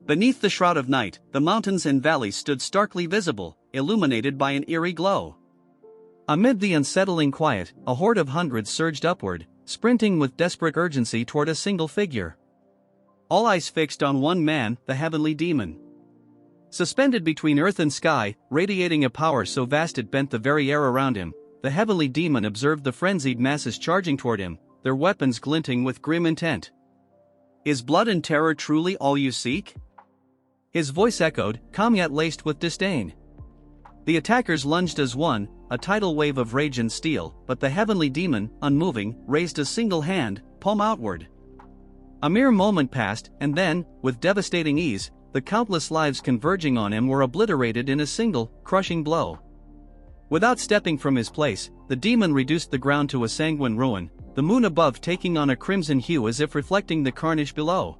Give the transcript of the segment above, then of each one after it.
Beneath the shroud of night, the mountains and valleys stood starkly visible, illuminated by an eerie glow. Amid the unsettling quiet, a horde of hundreds surged upward, sprinting with desperate urgency toward a single figure. All eyes fixed on one man, the heavenly demon. Suspended between earth and sky, radiating a power so vast it bent the very air around him, the heavenly demon observed the frenzied masses charging toward him, their weapons glinting with grim intent. "Is blood and terror truly all you seek?" His voice echoed, calm yet laced with disdain. The attackers lunged as one, a tidal wave of rage and steel, but the heavenly demon, unmoving, raised a single hand, palm outward. A mere moment passed, and then, with devastating ease, the countless lives converging on him were obliterated in a single, crushing blow. Without stepping from his place, the demon reduced the ground to a sanguine ruin, the moon above taking on a crimson hue as if reflecting the carnage below.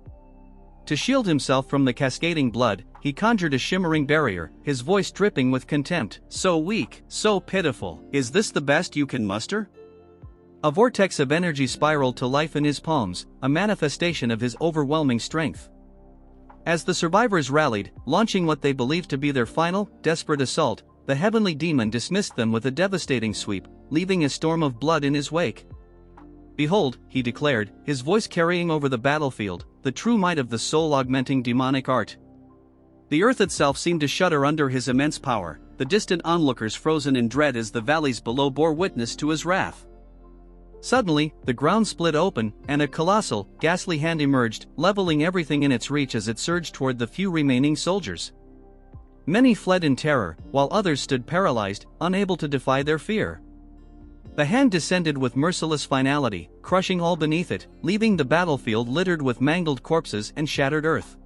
To shield himself from the cascading blood, he conjured a shimmering barrier, his voice dripping with contempt. "So weak, so pitiful, is this the best you can muster?" A vortex of energy spiraled to life in his palms, a manifestation of his overwhelming strength. As the survivors rallied, launching what they believed to be their final, desperate assault, the heavenly demon dismissed them with a devastating sweep, leaving a storm of blood in his wake. "Behold," he declared, his voice carrying over the battlefield, "the true might of the soul-augmenting demonic art." The earth itself seemed to shudder under his immense power, the distant onlookers frozen in dread as the valleys below bore witness to his wrath. Suddenly, the ground split open, and a colossal, ghastly hand emerged, leveling everything in its reach as it surged toward the few remaining soldiers. Many fled in terror, while others stood paralyzed, unable to defy their fear. The hand descended with merciless finality, crushing all beneath it, leaving the battlefield littered with mangled corpses and shattered earth.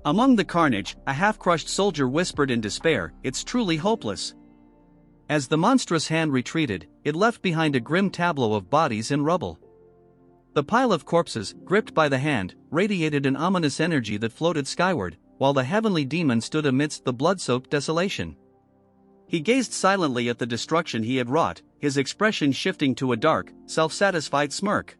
Among the carnage, a half-crushed soldier whispered in despair, "It's truly hopeless." As the monstrous hand retreated, it left behind a grim tableau of bodies and rubble. The pile of corpses, gripped by the hand, radiated an ominous energy that floated skyward, while the heavenly demon stood amidst the blood-soaked desolation. He gazed silently at the destruction he had wrought, his expression shifting to a dark, self-satisfied smirk.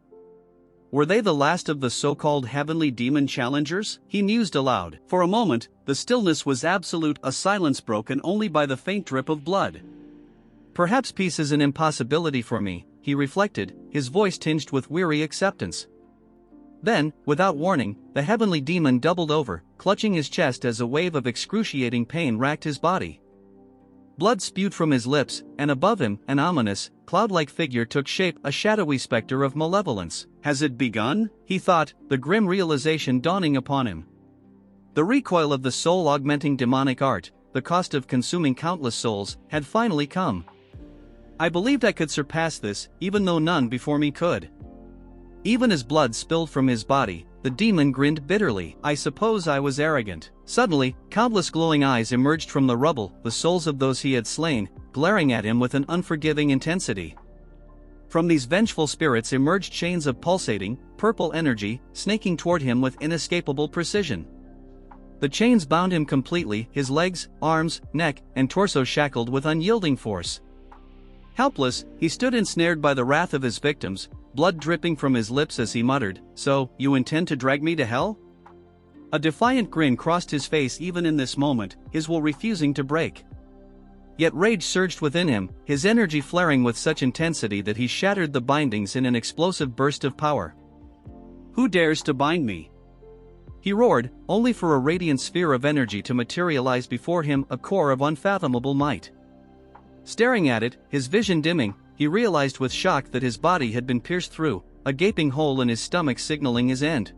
Were they the last of the so-called heavenly demon challengers? He mused aloud. For a moment, the stillness was absolute, a silence broken only by the faint drip of blood. "Perhaps peace is an impossibility for me," he reflected, his voice tinged with weary acceptance. Then, without warning, the heavenly demon doubled over, clutching his chest as a wave of excruciating pain racked his body. Blood spewed from his lips, and above him, an ominous, cloud-like figure took shape, a shadowy specter of malevolence. "Has it begun?" he thought, the grim realization dawning upon him. The recoil of the soul-augmenting demonic art, the cost of consuming countless souls, had finally come. "I believed I could surpass this, even though none before me could." Even as blood spilled from his body, the demon grinned bitterly. "I suppose I was arrogant." Suddenly, countless glowing eyes emerged from the rubble, the souls of those he had slain, glaring at him with an unforgiving intensity. From these vengeful spirits emerged chains of pulsating, purple energy, snaking toward him with inescapable precision. The chains bound him completely, his legs, arms, neck, and torso shackled with unyielding force. Helpless, he stood ensnared by the wrath of his victims, blood dripping from his lips as he muttered, "So, you intend to drag me to hell?" A defiant grin crossed his face even in this moment, his will refusing to break. Yet rage surged within him, his energy flaring with such intensity that he shattered the bindings in an explosive burst of power. "Who dares to bind me?" he roared, only for a radiant sphere of energy to materialize before him, a core of unfathomable might. Staring at it, his vision dimming, he realized with shock that his body had been pierced through, a gaping hole in his stomach signaling his end.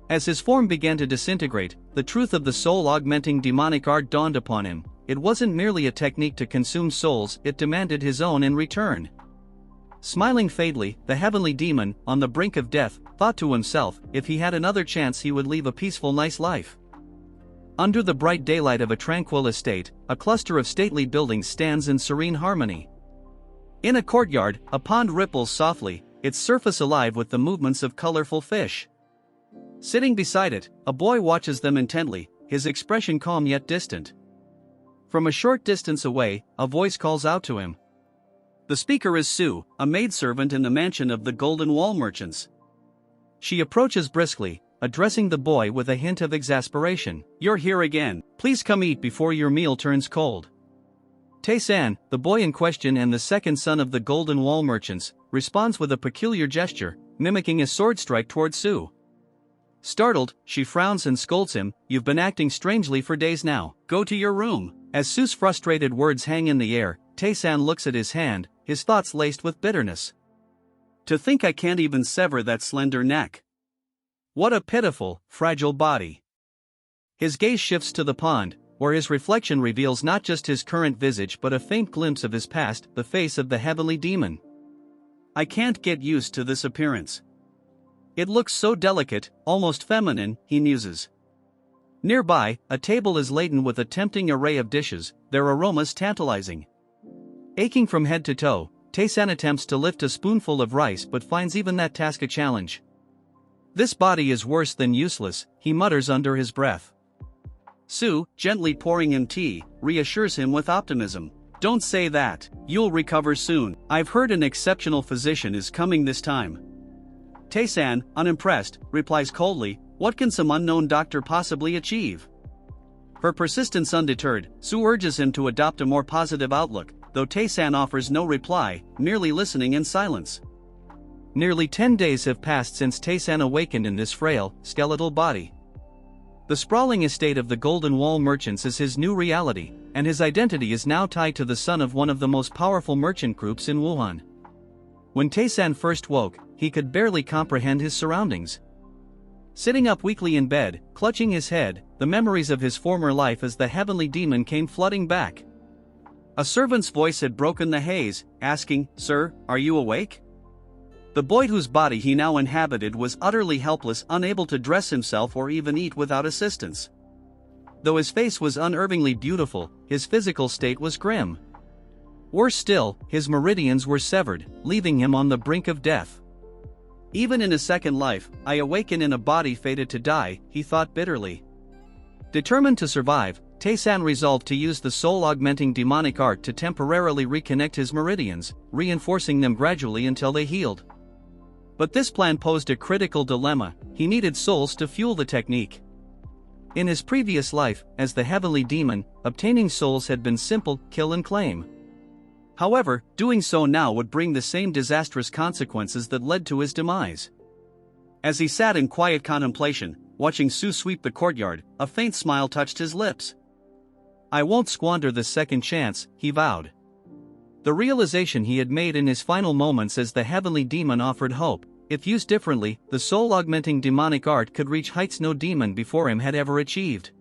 As his form began to disintegrate, the truth of the soul-augmenting demonic art dawned upon him. It wasn't merely a technique to consume souls, it demanded his own in return. Smiling faintly, the heavenly demon, on the brink of death, thought to himself, if he had another chance he would leave a peaceful, nice life. Under the bright daylight of a tranquil estate, a cluster of stately buildings stands in serene harmony. In a courtyard, a pond ripples softly, its surface alive with the movements of colorful fish. Sitting beside it, a boy watches them intently, his expression calm yet distant. From a short distance away, a voice calls out to him. The speaker is Sue, a maidservant in the mansion of the Golden Wall merchants. She approaches briskly, addressing the boy with a hint of exasperation. "You're here again. Please come eat before your meal turns cold." Taesan, the boy in question and the second son of the Golden Wall merchants, responds with a peculiar gesture, mimicking a sword strike towards Sue. Startled, she frowns and scolds him, "You've been acting strangely for days now. Go to your room." As Sue's frustrated words hang in the air, Taesan looks at his hand, his thoughts laced with bitterness. To think I can't even sever that slender neck. What a pitiful, fragile body. His gaze shifts to the pond, where his reflection reveals not just his current visage but a faint glimpse of his past, the face of the heavenly demon. I can't get used to this appearance. It looks so delicate, almost feminine, he muses. Nearby, a table is laden with a tempting array of dishes, their aromas tantalizing. Aching from head to toe, Taesan attempts to lift a spoonful of rice but finds even that task a challenge. This body is worse than useless, he mutters under his breath. Sue, gently pouring him tea, reassures him with optimism. "Don't say that. You'll recover soon. I've heard an exceptional physician is coming this time." Taesan, unimpressed, replies coldly, "What can some unknown doctor possibly achieve?" Her persistence undeterred, Sue urges him to adopt a more positive outlook, though Taesan offers no reply, merely listening in silence. Nearly 10 days have passed since Taesan awakened in this frail, skeletal body. The sprawling estate of the Golden Wall merchants is his new reality, and his identity is now tied to the son of one of the most powerful merchant groups in Wuhan. When Taesan first woke, he could barely comprehend his surroundings. Sitting up weakly in bed, clutching his head, the memories of his former life as the heavenly demon came flooding back. A servant's voice had broken the haze, asking, "Sir, are you awake?" The boy whose body he now inhabited was utterly helpless, unable to dress himself or even eat without assistance. Though his face was unervingly beautiful, his physical state was grim. Worse still, his meridians were severed, leaving him on the brink of death. "Even in a second life, I awaken in a body fated to die," he thought bitterly. Determined to survive, Taesan resolved to use the soul-augmenting demonic art to temporarily reconnect his meridians, reinforcing them gradually until they healed. But this plan posed a critical dilemma. He needed souls to fuel the technique. In his previous life, as the heavenly demon, obtaining souls had been simple, kill and claim. However, doing so now would bring the same disastrous consequences that led to his demise. As he sat in quiet contemplation, watching Sue sweep the courtyard, a faint smile touched his lips. "I won't squander this second chance," he vowed. The realization he had made in his final moments as the heavenly demon offered hope. If used differently, the soul-augmenting demonic art could reach heights no demon before him had ever achieved.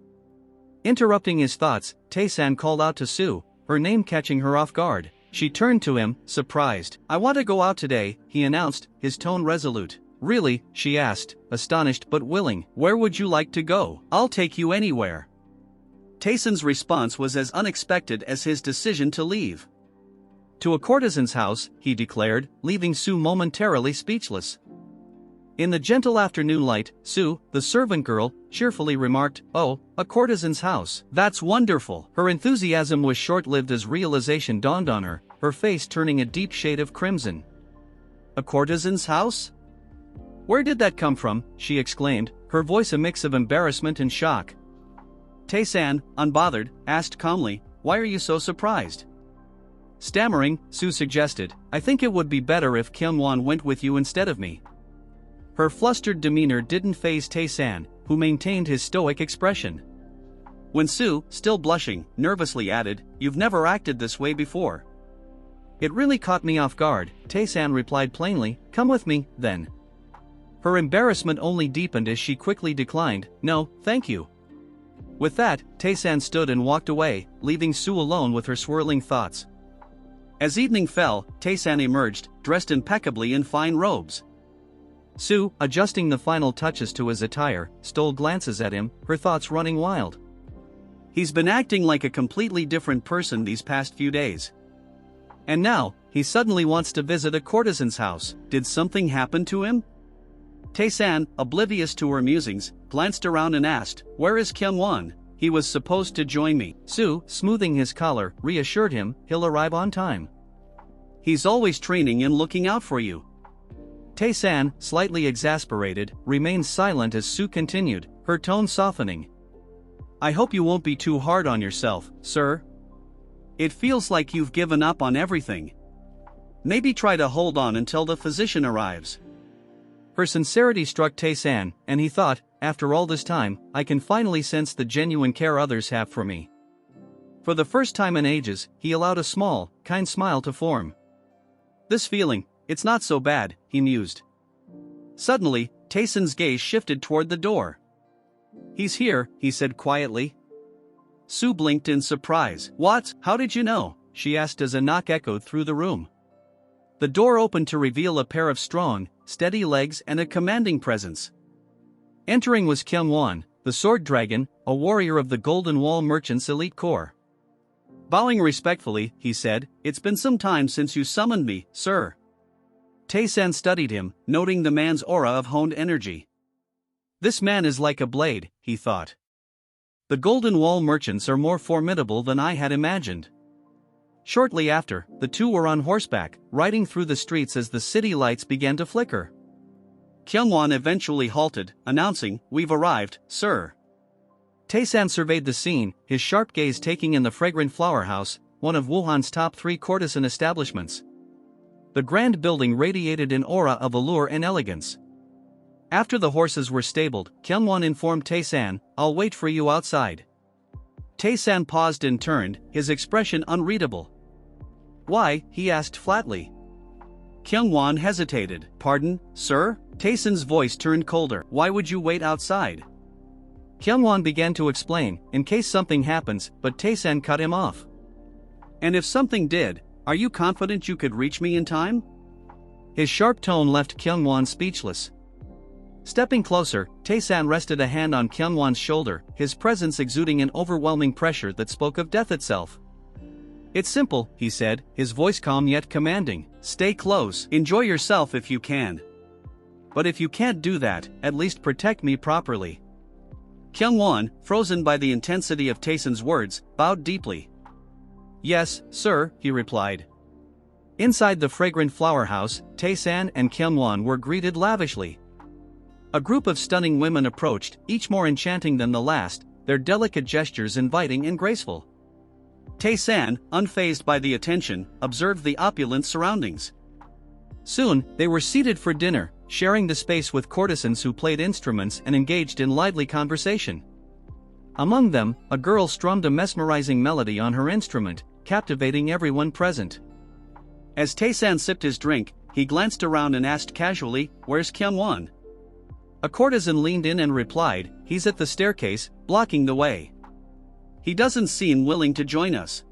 Interrupting his thoughts, Taesan called out to Sue, her name catching her off guard. She turned to him, surprised. "I want to go out today," he announced, his tone resolute. "Really?" she asked, astonished but willing. "Where would you like to go? I'll take you anywhere." Taesan's response was as unexpected as his decision to leave. "To a courtesan's house," he declared, leaving Sue momentarily speechless. In the gentle afternoon light, Sue, the servant girl, cheerfully remarked, "Oh, a courtesan's house. That's wonderful." Her enthusiasm was short-lived as realization dawned on her, her face turning a deep shade of crimson. "A courtesan's house? Where did that come from?" she exclaimed, her voice a mix of embarrassment and shock. Taesan, unbothered, asked calmly, "Why are you so surprised?" Stammering, Sue suggested, "I think it would be better if Kyungwon went with you instead of me." Her flustered demeanor didn't faze Taesan, who maintained his stoic expression. When Sue, still blushing, nervously added, "You've never acted this way before." "It really caught me off guard," Taesan replied plainly, "Come with me, then." Her embarrassment only deepened as she quickly declined, "No, thank you." With that, Taesan stood and walked away, leaving Sue alone with her swirling thoughts. As evening fell, Taesan emerged, dressed impeccably in fine robes. Sue, adjusting the final touches to his attire, stole glances at him, her thoughts running wild. He's been acting like a completely different person these past few days. And now, he suddenly wants to visit a courtesan's house. Did something happen to him? Taesan, oblivious to her musings, glanced around and asked, "Where is Kyungwon? He was supposed to join me." Sue, smoothing his collar, reassured him, "He'll arrive on time. He's always training and looking out for you." Taesan, slightly exasperated, remained silent as Sue continued, her tone softening. I hope you won't be too hard on yourself, sir. It feels like you've given up on everything. Maybe try to hold on until the physician arrives. Her sincerity struck Taesan, and he thought, after all this time, I can finally sense the genuine care others have for me. For the first time in ages, he allowed a small, kind smile to form. This feeling, it's not so bad, he mused. Suddenly, Taesan's gaze shifted toward the door. He's here, he said quietly. Sue blinked in surprise. What? How did you know? She asked as a knock echoed through the room. The door opened to reveal a pair of strong, steady legs and a commanding presence. Entering was Kyungwon, the sword dragon, a warrior of the Golden Wall Merchants' elite corps. Bowing respectfully, he said, It's been some time since you summoned me, sir. Taesan studied him, noting the man's aura of honed energy. This man is like a blade, he thought. The Golden Wall Merchants are more formidable than I had imagined. Shortly after, the two were on horseback, riding through the streets as the city lights began to flicker. Kyungwon eventually halted, announcing, We've arrived, sir. Taesan surveyed the scene, his sharp gaze taking in the fragrant flower house, one of Wuhan's top 3 courtesan establishments. The grand building radiated an aura of allure and elegance. After the horses were stabled, Kyungwon informed Taesan, I'll wait for you outside. Taesan paused and turned, his expression unreadable. Why? He asked flatly. Kyungwon hesitated. Pardon, sir? Taesan's voice turned colder. Why would you wait outside? Kyungwon began to explain, in case something happens, but Taesan cut him off. And if something did, are you confident you could reach me in time? His sharp tone left Kyungwon speechless. Stepping closer, Taesan rested a hand on Kyungwon's shoulder, his presence exuding an overwhelming pressure that spoke of death itself. It's simple, he said, his voice calm yet commanding. Stay close, enjoy yourself if you can. But if you can't do that, at least protect me properly. Kyungwon, frozen by the intensity of Taesan's words, bowed deeply. Yes, sir, he replied. Inside the fragrant flower house, Taesan and Kyungwon were greeted lavishly. A group of stunning women approached, each more enchanting than the last, their delicate gestures inviting and graceful. Taesan, unfazed by the attention, observed the opulent surroundings. Soon, they were seated for dinner, sharing the space with courtesans who played instruments and engaged in lively conversation. Among them, a girl strummed a mesmerizing melody on her instrument, captivating everyone present. As Taesan sipped his drink, he glanced around and asked casually, Where's Kyungwon? A courtesan leaned in and replied, He's at the staircase, blocking the way. He doesn't seem willing to join us.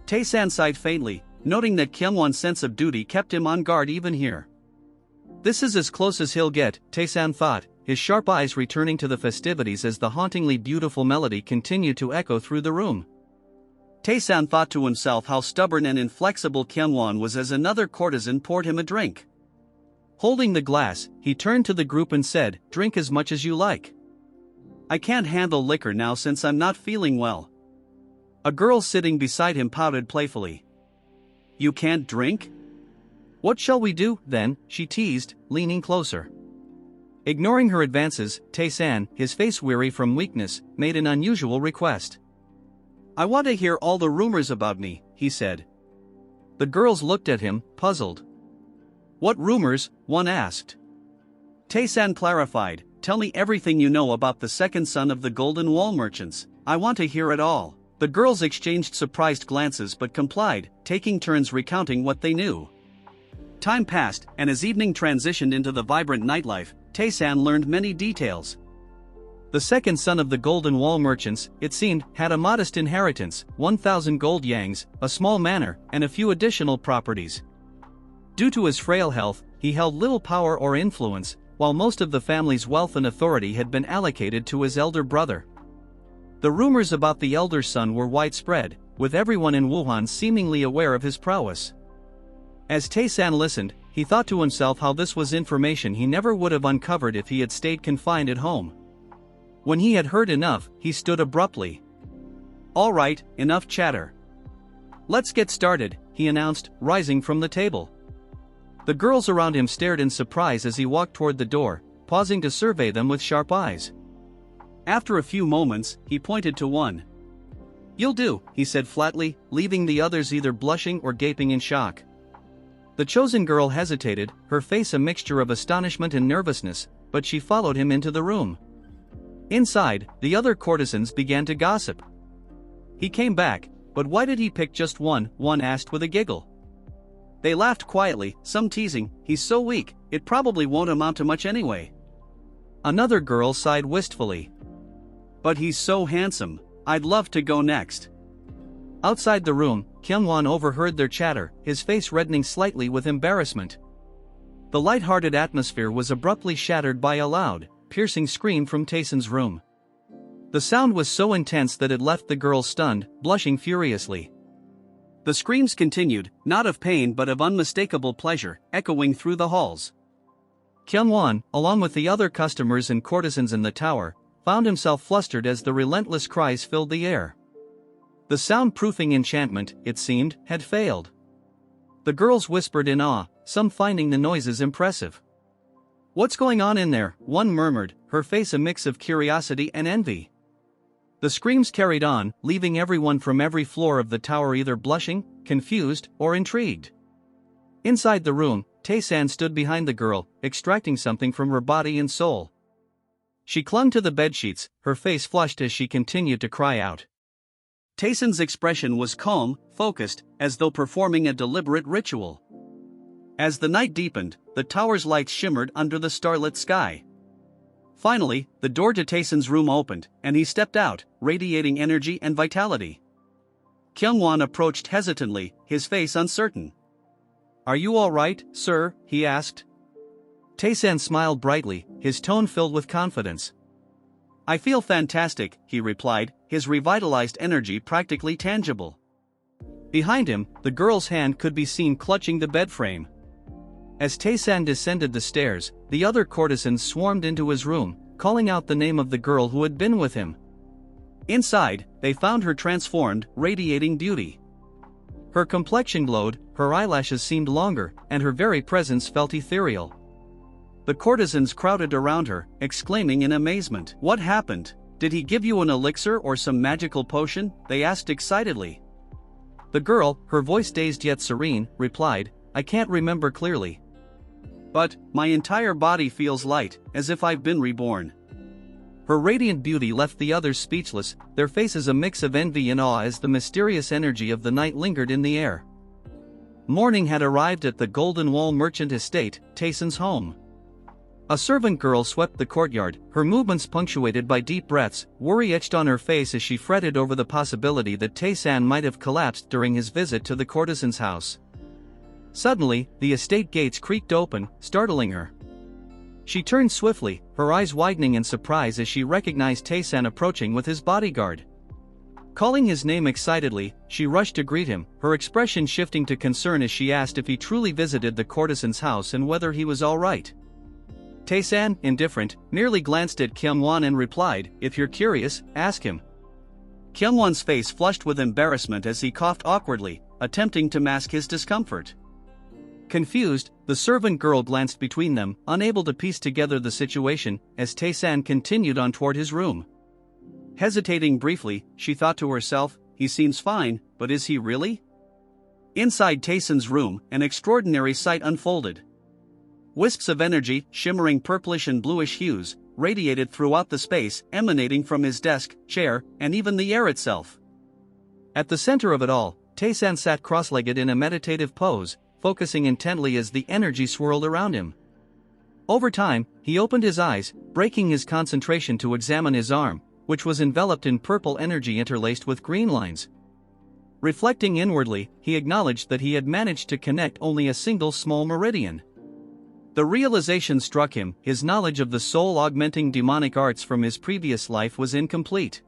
Taesan sighed faintly, noting that Kyungwon's sense of duty kept him on guard even here. This is as close as he'll get, Taesan thought, his sharp eyes returning to the festivities as the hauntingly beautiful melody continued to echo through the room. Taesan thought to himself how stubborn and inflexible Kyungwon was as another courtesan poured him a drink. Holding the glass, he turned to the group and said, Drink as much as you like. I can't handle liquor now since I'm not feeling well. A girl sitting beside him pouted playfully. You can't drink? What shall we do, then? She teased, leaning closer. Ignoring her advances, Taesan, his face weary from weakness, made an unusual request. I want to hear all the rumors about me, he said. The girls looked at him, puzzled. What rumors? One asked. Taesan clarified, Tell me everything you know about the second son of the Golden Wall Merchants. I want to hear it all. The girls exchanged surprised glances but complied, taking turns recounting what they knew. Time passed, and as evening transitioned into the vibrant nightlife, Taesan learned many details. The second son of the Golden Wall Merchants, it seemed, had a modest inheritance, 1,000 gold yangs, a small manor, and a few additional properties. Due to his frail health, he held little power or influence, while most of the family's wealth and authority had been allocated to his elder brother. The rumors about the elder son were widespread, with everyone in Wuhan seemingly aware of his prowess. As Taesan listened, he thought to himself how this was information he never would have uncovered if he had stayed confined at home. When he had heard enough, he stood abruptly. All right, enough chatter. Let's get started, he announced, rising from the table. The girls around him stared in surprise as he walked toward the door, pausing to survey them with sharp eyes. After a few moments, he pointed to one. "You'll do," he said flatly, leaving the others either blushing or gaping in shock. The chosen girl hesitated, her face a mixture of astonishment and nervousness, but she followed him into the room. Inside, the other courtesans began to gossip. "He came back, but why did he pick just one?" one asked with a giggle. They laughed quietly, some teasing, "He's so weak, it probably won't amount to much anyway." Another girl sighed wistfully. "But he's so handsome, I'd love to go next." Outside the room, Kyungwon overheard their chatter, his face reddening slightly with embarrassment. The light-hearted atmosphere was abruptly shattered by a loud, piercing scream from Taesan's room. The sound was so intense that it left the girl stunned, blushing furiously. The screams continued, not of pain but of unmistakable pleasure, echoing through the halls. Kyungwon, along with the other customers and courtesans in the tower, found himself flustered as the relentless cries filled the air. The soundproofing enchantment, it seemed, had failed. The girls whispered in awe, some finding the noises impressive. "What's going on in there?" one murmured, her face a mix of curiosity and envy. The screams carried on, leaving everyone from every floor of the tower either blushing, confused, or intrigued. Inside the room, Taesan stood behind the girl, extracting something from her body and soul. She clung to the bedsheets, her face flushed as she continued to cry out. Taesan's expression was calm, focused, as though performing a deliberate ritual. As the night deepened, the tower's lights shimmered under the starlit sky. Finally, the door to Taesan's room opened, and he stepped out, radiating energy and vitality. Kyungwon approached hesitantly, his face uncertain. "Are you all right, sir?" he asked. Taesan smiled brightly, his tone filled with confidence. "I feel fantastic," he replied, his revitalized energy practically tangible. Behind him, the girl's hand could be seen clutching the bed frame. As Taesan descended the stairs, the other courtesans swarmed into his room, calling out the name of the girl who had been with him. Inside, they found her transformed, radiating beauty. Her complexion glowed, her eyelashes seemed longer, and her very presence felt ethereal. The courtesans crowded around her, exclaiming in amazement. "What happened? Did he give you an elixir or some magical potion?" they asked excitedly. The girl, her voice dazed yet serene, replied, "I can't remember clearly. But, my entire body feels light, as if I've been reborn." Her radiant beauty left the others speechless, their faces a mix of envy and awe as the mysterious energy of the night lingered in the air. Morning had arrived at the Golden Wall Merchant Estate, Taesan's home. A servant girl swept the courtyard, her movements punctuated by deep breaths, worry etched on her face as she fretted over the possibility that Taesan might have collapsed during his visit to the courtesan's house. Suddenly, the estate gates creaked open, startling her. She turned swiftly, her eyes widening in surprise as she recognized Taesan approaching with his bodyguard. Calling his name excitedly, she rushed to greet him, her expression shifting to concern as she asked if he truly visited the courtesan's house and whether he was all right. Taesan, indifferent, merely glanced at Kyungwon and replied, "If you're curious, ask him." Kyungwon's face flushed with embarrassment as he coughed awkwardly, attempting to mask his discomfort. Confused, the servant girl glanced between them, unable to piece together the situation, as Taesan continued on toward his room. Hesitating briefly, she thought to herself, "He seems fine, but is he really?" Inside Taesan's room, an extraordinary sight unfolded. Wisps of energy, shimmering purplish and bluish hues, radiated throughout the space, emanating from his desk, chair, and even the air itself. At the center of it all, Taesan sat cross-legged in a meditative pose, focusing intently as the energy swirled around him. Over time, he opened his eyes, breaking his concentration to examine his arm, which was enveloped in purple energy interlaced with green lines. Reflecting inwardly, he acknowledged that he had managed to connect only a single small meridian. The realization struck him, his knowledge of the soul-augmenting demonic arts from his previous life was incomplete.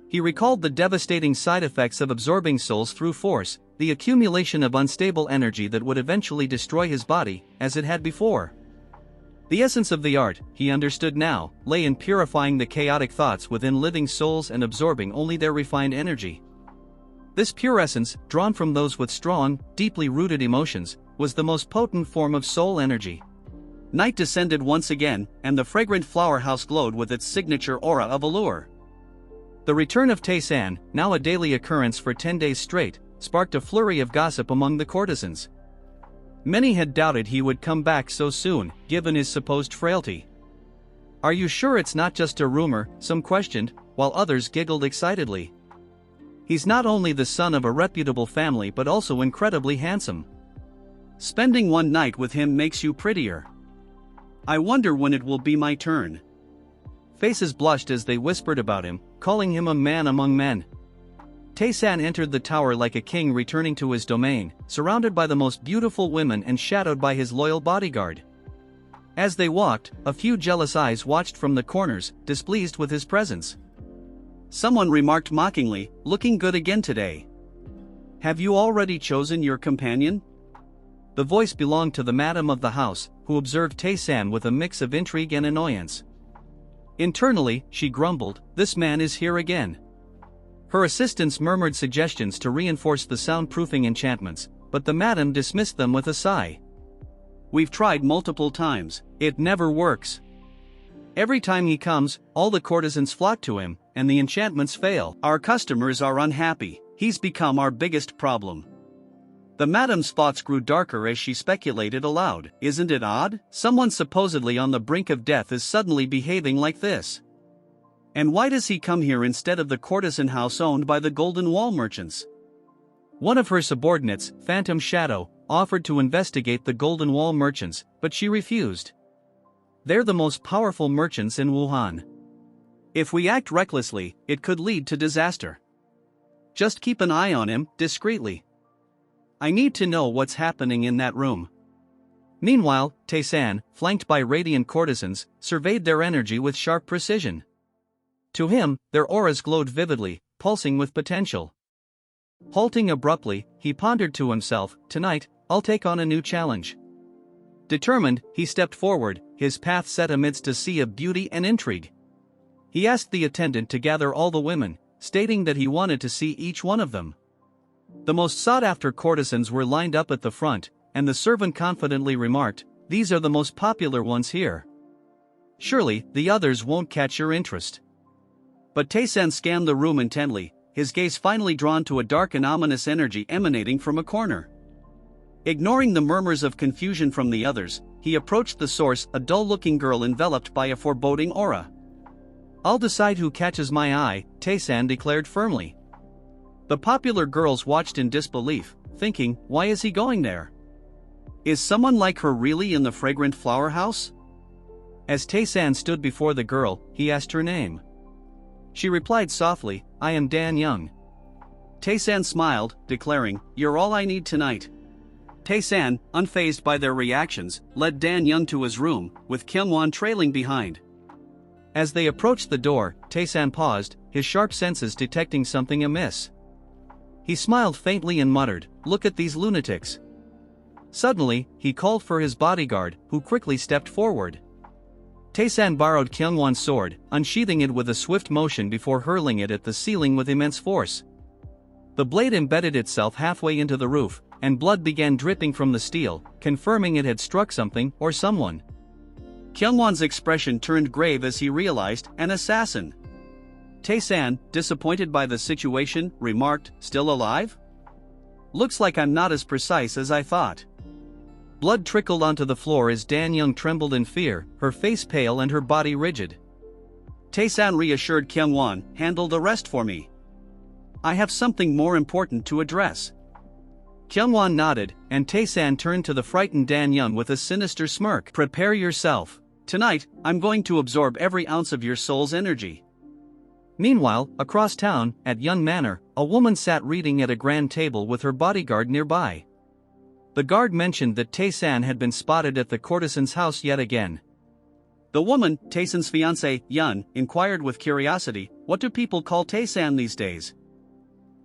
He recalled the devastating side effects of absorbing souls through force, the accumulation of unstable energy that would eventually destroy his body, as it had before. The essence of the art, he understood now, lay in purifying the chaotic thoughts within living souls and absorbing only their refined energy. This pure essence, drawn from those with strong, deeply rooted emotions, was the most potent form of soul energy. Night descended once again, and the fragrant flower house glowed with its signature aura of allure. The return of Taesan, now a daily occurrence for 10 days straight, sparked a flurry of gossip among the courtesans. Many had doubted he would come back so soon, given his supposed frailty. "Are you sure it's not just a rumor?" some questioned, while others giggled excitedly. "He's not only the son of a reputable family but also incredibly handsome. Spending one night with him makes you prettier. I wonder when it will be my turn." Faces blushed as they whispered about him, calling him a man among men. Taesan entered the tower like a king returning to his domain, surrounded by the most beautiful women and shadowed by his loyal bodyguard. As they walked, a few jealous eyes watched from the corners, displeased with his presence. Someone remarked mockingly, "Looking good again today. Have you already chosen your companion?" The voice belonged to the madam of the house, who observed Taesan with a mix of intrigue and annoyance. Internally, she grumbled, "This man is here again." Her assistants murmured suggestions to reinforce the soundproofing enchantments, but the madam dismissed them with a sigh. "We've tried multiple times, it never works. Every time he comes, all the courtesans flock to him, and the enchantments fail. Our customers are unhappy, he's become our biggest problem." The madam's thoughts grew darker as she speculated aloud. "Isn't it odd? Someone supposedly on the brink of death is suddenly behaving like this. And why does he come here instead of the courtesan house owned by the Golden Wall merchants?" One of her subordinates, Phantom Shadow, offered to investigate the Golden Wall merchants, but she refused. "They're the most powerful merchants in Wuhan. If we act recklessly, it could lead to disaster. Just keep an eye on him, discreetly. I need to know what's happening in that room." Meanwhile, Taesan, flanked by radiant courtesans, surveyed their energy with sharp precision. To him, their auras glowed vividly, pulsing with potential. Halting abruptly, he pondered to himself, "Tonight, I'll take on a new challenge." Determined, he stepped forward, his path set amidst a sea of beauty and intrigue. He asked the attendant to gather all the women, stating that he wanted to see each one of them. The most sought-after courtesans were lined up at the front, and the servant confidently remarked, "These are the most popular ones here. Surely, the others won't catch your interest." But Taesan scanned the room intently, his gaze finally drawn to a dark and ominous energy emanating from a corner. Ignoring the murmurs of confusion from the others, he approached the source, a dull-looking girl enveloped by a foreboding aura. "I'll decide who catches my eye," Taesan declared firmly. The popular girls watched in disbelief, thinking, "Why is he going there? Is someone like her really in the fragrant flower house?" As Taesan stood before the girl, he asked her name. She replied softly, "I am Dan Young." Taesan smiled, declaring, "You're all I need tonight." Taesan, unfazed by their reactions, led Dan Young to his room, with Kyungwon trailing behind. As they approached the door, Taesan paused, his sharp senses detecting something amiss. He smiled faintly and muttered, "Look at these lunatics." Suddenly, he called for his bodyguard, who quickly stepped forward. Taesan borrowed Kyungwon's sword, unsheathing it with a swift motion before hurling it at the ceiling with immense force. The blade embedded itself halfway into the roof, and blood began dripping from the steel, confirming it had struck something or someone. Kyungwon's expression turned grave as he realized, an assassin. Taesan, disappointed by the situation, remarked, "Still alive? Looks like I'm not as precise as I thought." Blood trickled onto the floor as Dan Young trembled in fear, her face pale and her body rigid. Taesan reassured Kyungwon, "Handle the rest for me. I have something more important to address." Kyungwon nodded, and Taesan turned to the frightened Dan Young with a sinister smirk. "Prepare yourself. Tonight, I'm going to absorb every ounce of your soul's energy." Meanwhile, across town, at Yun Manor, a woman sat reading at a grand table with her bodyguard nearby. The guard mentioned that Taesan had been spotted at the courtesan's house yet again. The woman, Taesan's fiancée, Yun, inquired with curiosity, "What do people call Taesan these days?"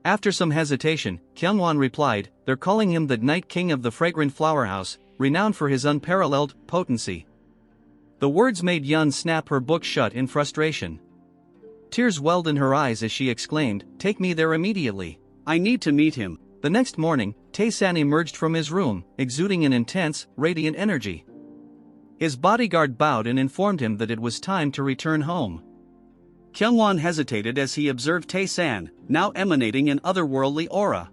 After some hesitation, Kyungwon replied, "They're calling him the Night King of the Fragrant Flower House, renowned for his unparalleled potency." The words made Yun snap her book shut in frustration. Tears welled in her eyes as she exclaimed, "Take me there immediately." I need to meet him. The next morning, Taesan emerged from his room, exuding an intense, radiant energy. His bodyguard bowed and informed him that it was time to return home. Kyungwon hesitated as he observed Taesan, now emanating an otherworldly aura.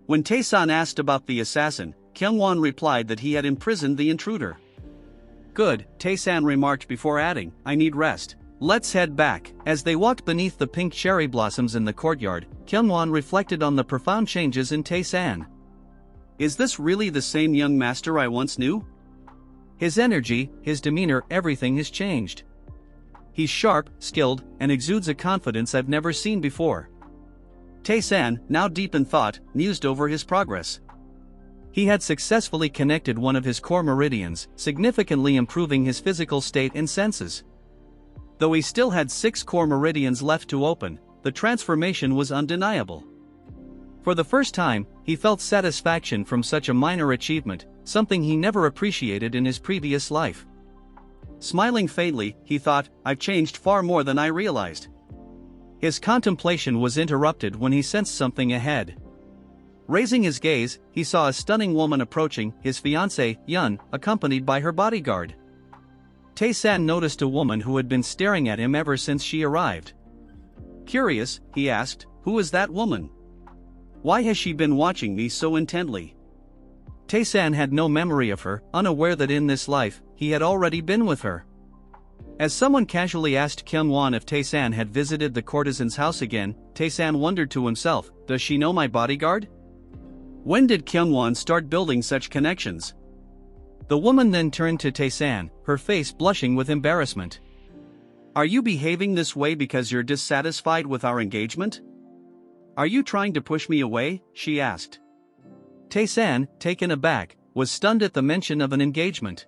When Taesan asked about the assassin, Kyungwon replied that he had imprisoned the intruder. Good, Taesan remarked before adding, I need rest. Let's head back. As they walked beneath the pink cherry blossoms in the courtyard, Kyungwon reflected on the profound changes in Taesan. Is this really the same young master I once knew? His energy, his demeanor, everything has changed. He's sharp, skilled, and exudes a confidence I've never seen before. Taesan, now deep in thought, mused over his progress. He had successfully connected one of his core meridians, significantly improving his physical state and senses. Though he still had 6 core meridians left to open, the transformation was undeniable. For the first time, he felt satisfaction from such a minor achievement, something he never appreciated in his previous life. Smiling faintly, he thought, I've changed far more than I realized. His contemplation was interrupted when he sensed something ahead. Raising his gaze, he saw a stunning woman approaching, his fiancée, Yun, accompanied by her bodyguard. Taesan noticed a woman who had been staring at him ever since she arrived. Curious, he asked, who is that woman? Why has she been watching me so intently? Taesan had no memory of her, unaware that in this life, he had already been with her. As someone casually asked Kyungwon if Taesan had visited the courtesan's house again, Taesan wondered to himself, does she know my bodyguard? When did Kyungwon start building such connections? The woman then turned to Taesan, her face blushing with embarrassment. Are you behaving this way because you're dissatisfied with our engagement? Are you trying to push me away? She asked. Taesan, taken aback, was stunned at the mention of an engagement.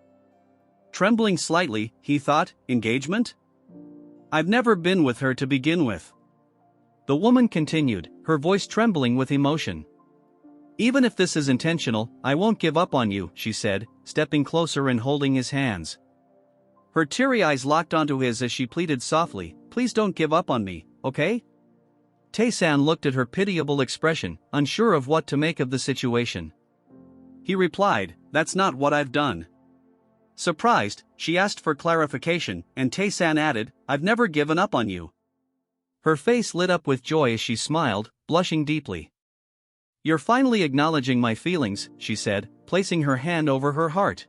Trembling slightly, he thought, engagement? I've never been with her to begin with. The woman continued, her voice trembling with emotion. Even if this is intentional, I won't give up on you, she said, stepping closer and holding his hands. Her teary eyes locked onto his as she pleaded softly, please don't give up on me, okay? Taesan looked at her pitiable expression, unsure of what to make of the situation. He replied, that's not what I've done. Surprised, she asked for clarification, and Taesan added, I've never given up on you. Her face lit up with joy as she smiled, blushing deeply. You're finally acknowledging my feelings, she said, placing her hand over her heart.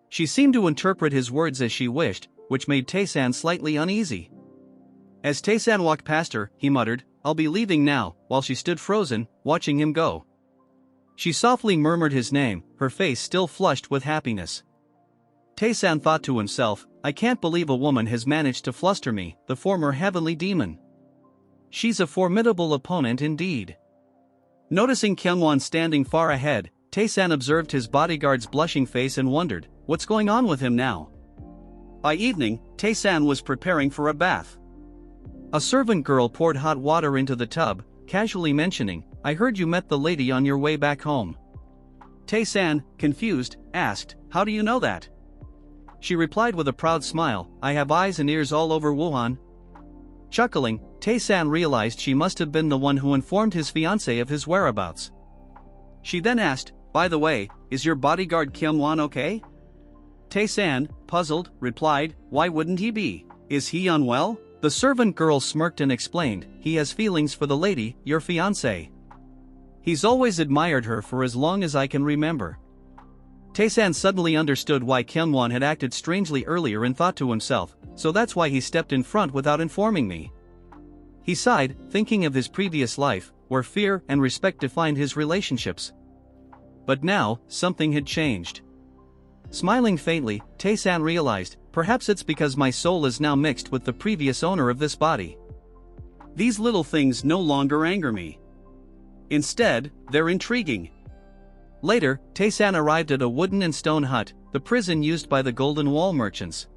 She seemed to interpret his words as she wished, which made Taesan slightly uneasy. As Taesan walked past her, he muttered, I'll be leaving now, while she stood frozen, watching him go. She softly murmured his name, her face still flushed with happiness. Taesan thought to himself, I can't believe a woman has managed to fluster me, the former heavenly demon. She's a formidable opponent indeed. Noticing Kyungwon standing far ahead, Taesan observed his bodyguard's blushing face and wondered, what's going on with him now? By evening, Taesan was preparing for a bath. A servant girl poured hot water into the tub, casually mentioning, I heard you met the lady on your way back home. Taesan, confused, asked, how do you know that? She replied with a proud smile, I have eyes and ears all over Wuhan. Chuckling, Taesan realized she must have been the one who informed his fiancée of his whereabouts. She then asked, by the way, is your bodyguard Kyungwon okay? Taesan, puzzled, replied, why wouldn't he be? Is he unwell? The servant girl smirked and explained, he has feelings for the lady, your fiancée. He's always admired her for as long as I can remember. Taesan suddenly understood why Kyungwon had acted strangely earlier and thought to himself, so that's why he stepped in front without informing me. He sighed, thinking of his previous life, where fear and respect defined his relationships. But now, something had changed. Smiling faintly, Taesan realized, perhaps it's because my soul is now mixed with the previous owner of this body. These little things no longer anger me. Instead, they're intriguing. Later, Taesan arrived at a wooden and stone hut, the prison used by the Golden Wall merchants.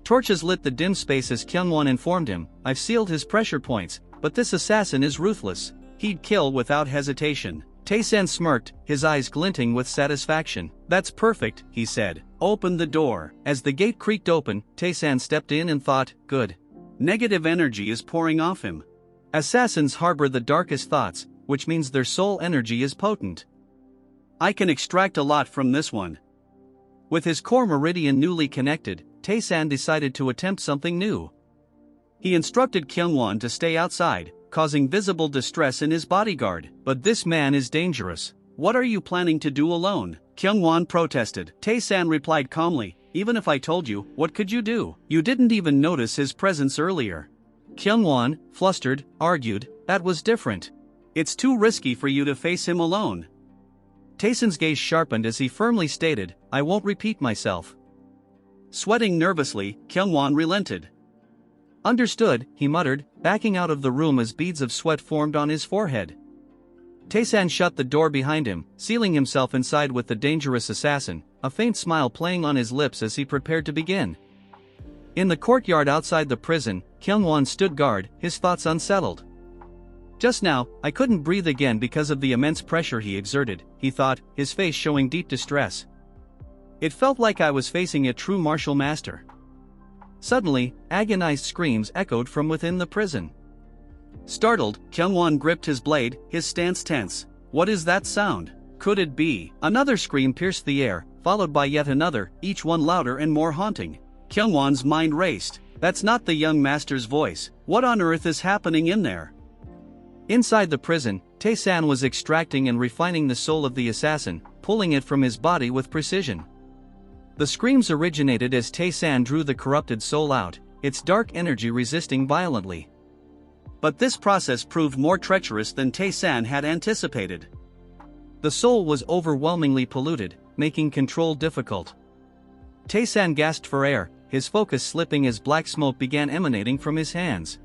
Torches lit the dim space as Kyungwon informed him, I've sealed his pressure points, but this assassin is ruthless. He'd kill without hesitation. Taesan smirked, his eyes glinting with satisfaction. That's perfect, he said. Open the door. As the gate creaked open, Taesan stepped in and thought, good. Negative energy is pouring off him. Assassins harbor the darkest thoughts, which means their soul energy is potent. I can extract a lot from this one. With his core meridian newly connected, Taesan decided to attempt something new. He instructed Kyungwon to stay outside, causing visible distress in his bodyguard. But this man is dangerous. What are you planning to do alone? Kyungwon protested. Taesan replied calmly, even if I told you, what could you do? You didn't even notice his presence earlier. Kyungwon, flustered, argued, that was different. It's too risky for you to face him alone. Taesan's gaze sharpened as he firmly stated, I won't repeat myself. Sweating nervously, Kyungwon relented. Understood, he muttered, backing out of the room as beads of sweat formed on his forehead. Taesan shut the door behind him, sealing himself inside with the dangerous assassin, a faint smile playing on his lips as he prepared to begin. In the courtyard outside the prison, Kyungwon stood guard, his thoughts unsettled. Just now, I couldn't breathe again because of the immense pressure he exerted, he thought, his face showing deep distress. It felt like I was facing a true martial master. Suddenly, agonized screams echoed from within the prison. Startled, Kyungwon gripped his blade, his stance tense. What is that sound? Could it be? Another scream pierced the air, followed by yet another, each one louder and more haunting. Kyungwon's mind raced. That's not the young master's voice. What on earth is happening in there? Inside the prison, Taesan was extracting and refining the soul of the assassin, pulling it from his body with precision. The screams originated as Taesan drew the corrupted soul out, its dark energy resisting violently. But this process proved more treacherous than Taesan had anticipated. The soul was overwhelmingly polluted, making control difficult. Taesan gasped for air, his focus slipping as black smoke began emanating from his hands.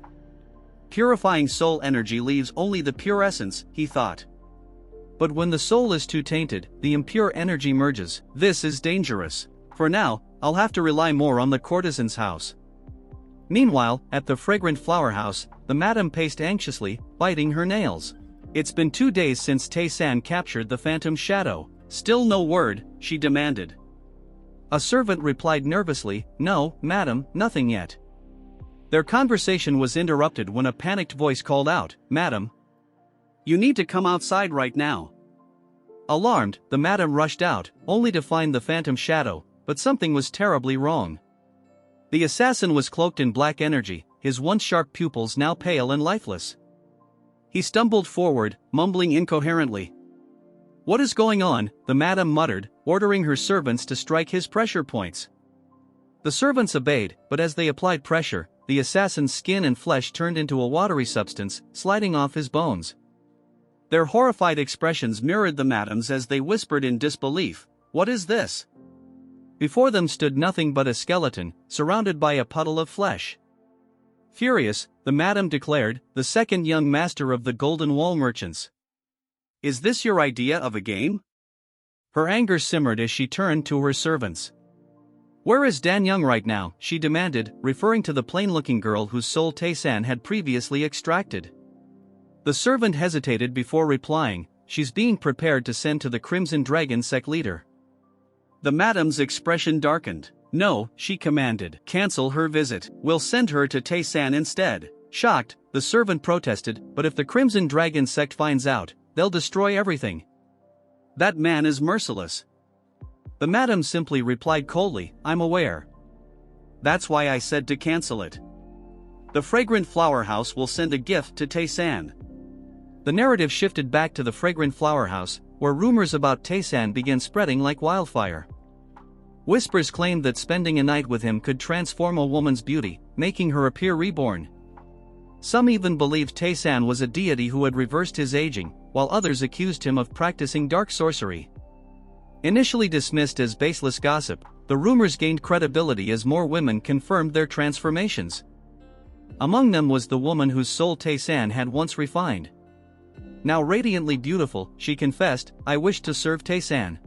Purifying soul energy leaves only the pure essence, he thought. But when the soul is too tainted, the impure energy merges. This is dangerous. For now, I'll have to rely more on the courtesan's house. Meanwhile, at the fragrant flower house, the madam paced anxiously, biting her nails. It's been 2 days since Taesan captured the phantom shadow. Still no word, she demanded. A servant replied nervously, No, madam, nothing yet. Their conversation was interrupted when a panicked voice called out, Madam. You need to come outside right now. Alarmed, the madam rushed out, only to find the phantom shadow, but something was terribly wrong. The assassin was cloaked in black energy, his once sharp pupils now pale and lifeless. He stumbled forward, mumbling incoherently. What is going on? The madam muttered, ordering her servants to strike his pressure points. The servants obeyed, but as they applied pressure, the assassin's skin and flesh turned into a watery substance, sliding off his bones. Their horrified expressions mirrored the madam's as they whispered in disbelief, What is this? Before them stood nothing but a skeleton, surrounded by a puddle of flesh. Furious, the madam declared, the second young master of the Golden Wall merchants. Is this your idea of a game? Her anger simmered as she turned to her servants. Where is Dan Young right now? She demanded, referring to the plain-looking girl whose soul Taesan had previously extracted. The servant hesitated before replying, She's being prepared to send to the Crimson Dragon sect leader. The madam's expression darkened. No, she commanded. Cancel her visit. We'll send her to Taesan instead. Shocked, the servant protested, but if the Crimson Dragon sect finds out, they'll destroy everything. That man is merciless. The madam simply replied coldly, I'm aware. That's why I said to cancel it. The fragrant flower house will send a gift to Taesan. The narrative shifted back to the fragrant flower house, where rumors about Taesan began spreading like wildfire. Whispers claimed that spending a night with him could transform a woman's beauty, making her appear reborn. Some even believed Taesan was a deity who had reversed his aging, while others accused him of practicing dark sorcery. Initially dismissed as baseless gossip, the rumors gained credibility as more women confirmed their transformations. Among them was the woman whose soul Taesan had once refined. Now radiantly beautiful, she confessed, I wish to serve Taesan.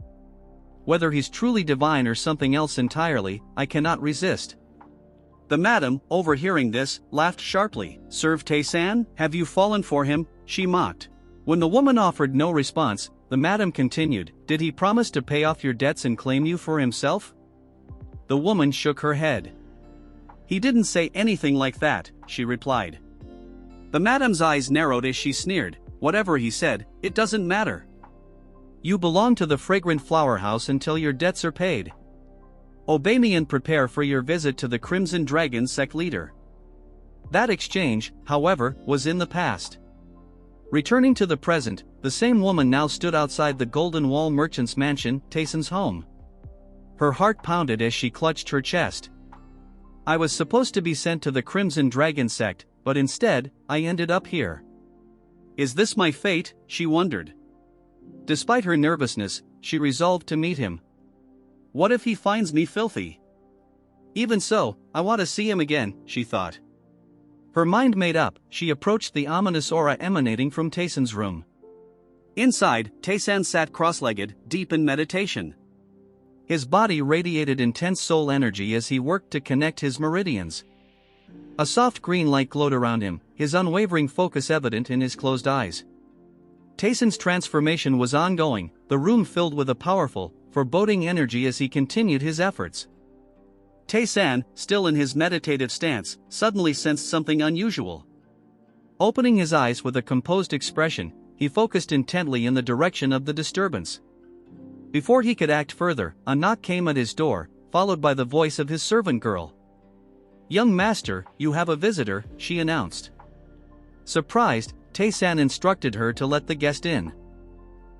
Whether he's truly divine or something else entirely, I cannot resist. The madam, overhearing this, laughed sharply. Serve Taesan? Have you fallen for him? She mocked. When the woman offered no response, the madam continued, Did he promise to pay off your debts and claim you for himself? The woman shook her head. He didn't say anything like that, she replied. The madam's eyes narrowed as she sneered. Whatever he said, it doesn't matter. You belong to the fragrant flower house until your debts are paid. Obey me and prepare for your visit to the Crimson Dragon sect leader. That exchange, however, was in the past. Returning to the present, the same woman now stood outside the Golden Wall merchant's mansion, Taesan's home. Her heart pounded as she clutched her chest. I was supposed to be sent to the Crimson Dragon sect, but instead, I ended up here. Is this my fate? She wondered. Despite her nervousness, she resolved to meet him. What if he finds me filthy? Even so, I want to see him again, she thought. Her mind made up, she approached the ominous aura emanating from Taesan's room. Inside, Taesan sat cross-legged, deep in meditation. His body radiated intense soul energy as he worked to connect his meridians. A soft green light glowed around him, his unwavering focus evident in his closed eyes. Taesan's transformation was ongoing, the room filled with a powerful, foreboding energy as he continued his efforts. Taesan, still in his meditative stance, suddenly sensed something unusual. Opening his eyes with a composed expression, he focused intently in the direction of the disturbance. Before he could act further, a knock came at his door, followed by the voice of his servant girl. "Young master, you have a visitor," she announced. Surprised, Taesan instructed her to let the guest in.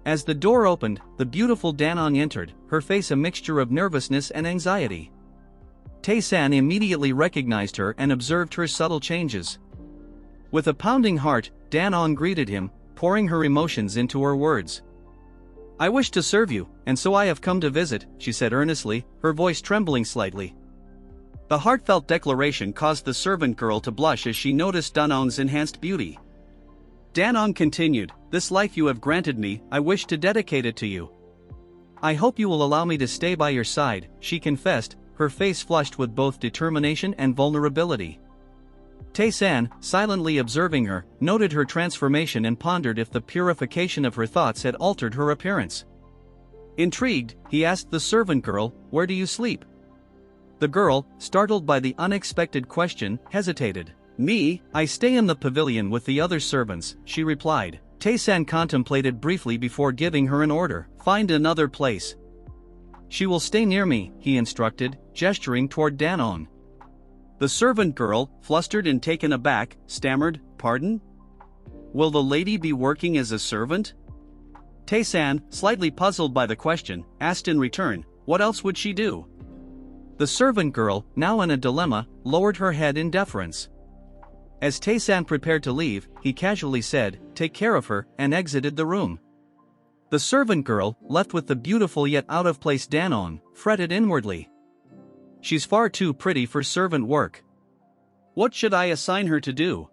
As the door opened, the beautiful Danong entered, her face a mixture of nervousness and anxiety. Taesan immediately recognized her and observed her subtle changes. With a pounding heart, Danong greeted him, pouring her emotions into her words. "I wish to serve you, and so I have come to visit," she said earnestly, her voice trembling slightly. The heartfelt declaration caused the servant girl to blush as she noticed Danong's enhanced beauty. Danong continued, "This life you have granted me, I wish to dedicate it to you. I hope you will allow me to stay by your side," she confessed, her face flushed with both determination and vulnerability. Taesan, silently observing her, noted her transformation and pondered if the purification of her thoughts had altered her appearance. Intrigued, he asked the servant girl, "Where do you sleep?" The girl, startled by the unexpected question, hesitated. "Me, I stay in the pavilion with the other servants," she replied. Taesan contemplated briefly before giving her an order, "Find another place." "She will stay near me," he instructed, gesturing toward Danong. The servant girl, flustered and taken aback, stammered, "Pardon? Will the lady be working as a servant?" Taesan, slightly puzzled by the question, asked in return, "What else would she do?" The servant girl, now in a dilemma, lowered her head in deference. As Taesan prepared to leave, he casually said, "Take care of her," and exited the room. The servant girl, left with the beautiful yet out-of-place Danong, fretted inwardly. She's far too pretty for servant work. What should I assign her to do?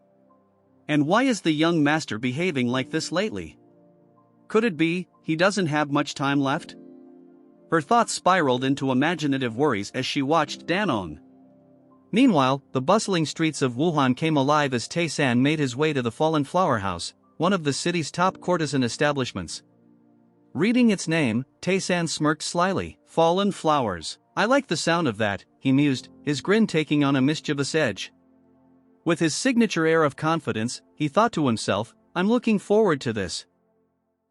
And why is the young master behaving like this lately? Could it be, he doesn't have much time left? Her thoughts spiraled into imaginative worries as she watched Danong. Meanwhile, the bustling streets of Wuhan came alive as Taesan made his way to the Fallen Flower House, one of the city's top courtesan establishments. Reading its name, Taesan smirked slyly. "Fallen Flowers. I like the sound of that," he mused, his grin taking on a mischievous edge. With his signature air of confidence, he thought to himself, "I'm looking forward to this.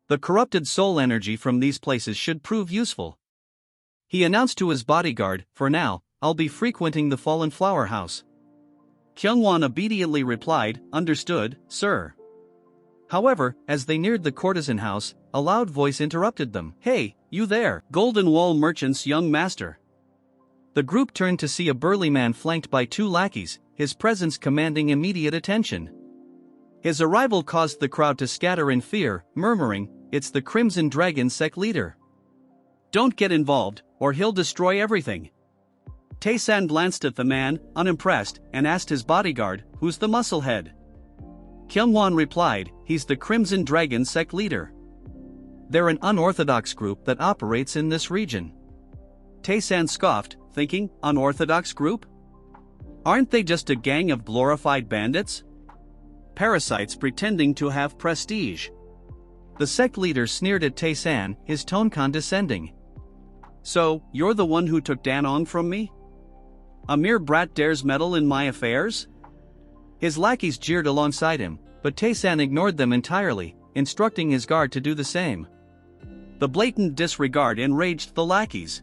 The corrupted soul energy from these places should prove useful." He announced to his bodyguard, "For now, I'll be frequenting the Fallen Flower House." Kyungwon obediently replied, "Understood, sir." However, as they neared the courtesan house, a loud voice interrupted them. "Hey, you there, Golden Wall merchant's young master." The group turned to see a burly man flanked by two lackeys, his presence commanding immediate attention. His arrival caused the crowd to scatter in fear, murmuring, "It's the Crimson Dragon sect leader. Don't get involved, or he'll destroy everything." Taesan glanced at the man, unimpressed, and asked his bodyguard, "Who's the musclehead?" Kyungwon replied, "He's the Crimson Dragon sect leader. They're an unorthodox group that operates in this region." Taesan scoffed, thinking, "Unorthodox group? Aren't they just a gang of glorified bandits? Parasites pretending to have prestige." The sect leader sneered at Taesan, his tone condescending. "So, you're the one who took Danong from me? A mere brat dares meddle in my affairs?" His lackeys jeered alongside him, but Taesan ignored them entirely, instructing his guard to do the same. The blatant disregard enraged the lackeys.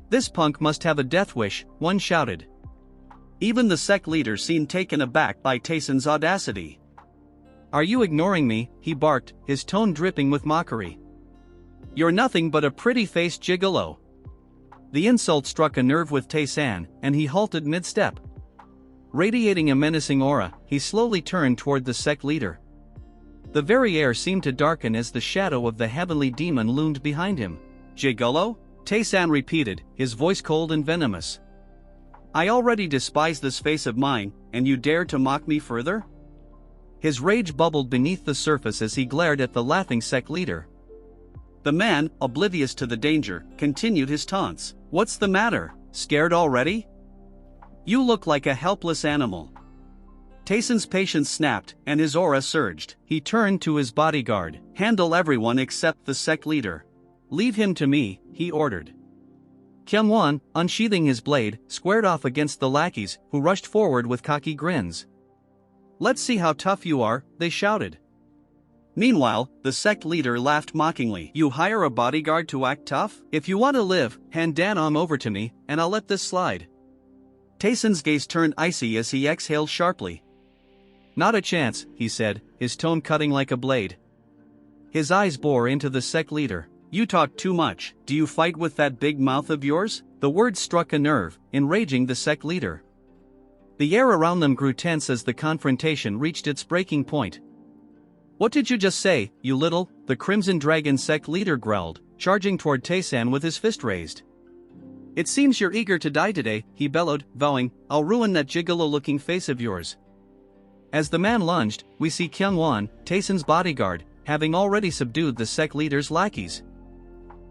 "This punk must have a death wish," one shouted. Even the sect leader seemed taken aback by Taesan's audacity. "Are you ignoring me?" he barked, his tone dripping with mockery. "You're nothing but a pretty-faced gigolo." The insult struck a nerve with Taesan, and he halted mid-step. Radiating a menacing aura, he slowly turned toward the sect leader. The very air seemed to darken as the shadow of the heavenly demon loomed behind him. "Gigolo?" Taesan repeated, his voice cold and venomous. "I already despise this face of mine, and you dare to mock me further?" His rage bubbled beneath the surface as he glared at the laughing sect leader. The man, oblivious to the danger, continued his taunts. "What's the matter? Scared already? You look like a helpless animal." Taesan's patience snapped, and his aura surged. He turned to his bodyguard. "Handle everyone except the sect leader. Leave him to me," he ordered. Kyungwon, unsheathing his blade, squared off against the lackeys, who rushed forward with cocky grins. "Let's see how tough you are," they shouted. Meanwhile, the sect leader laughed mockingly. "You hire a bodyguard to act tough? If you want to live, hand Danom over to me, and I'll let this slide." Taesan's gaze turned icy as he exhaled sharply. "Not a chance," he said, his tone cutting like a blade. His eyes bore into the sect leader. "You talk too much. Do you fight with that big mouth of yours?" The words struck a nerve, enraging the sect leader. The air around them grew tense as the confrontation reached its breaking point. "What did you just say, you little?" the Crimson Dragon sect leader growled, charging toward Taesan with his fist raised. "It seems you're eager to die today," he bellowed, vowing, "I'll ruin that gigolo-looking face of yours." As the man lunged, we see Kyungwon, Taesan's bodyguard, having already subdued the sect leader's lackeys.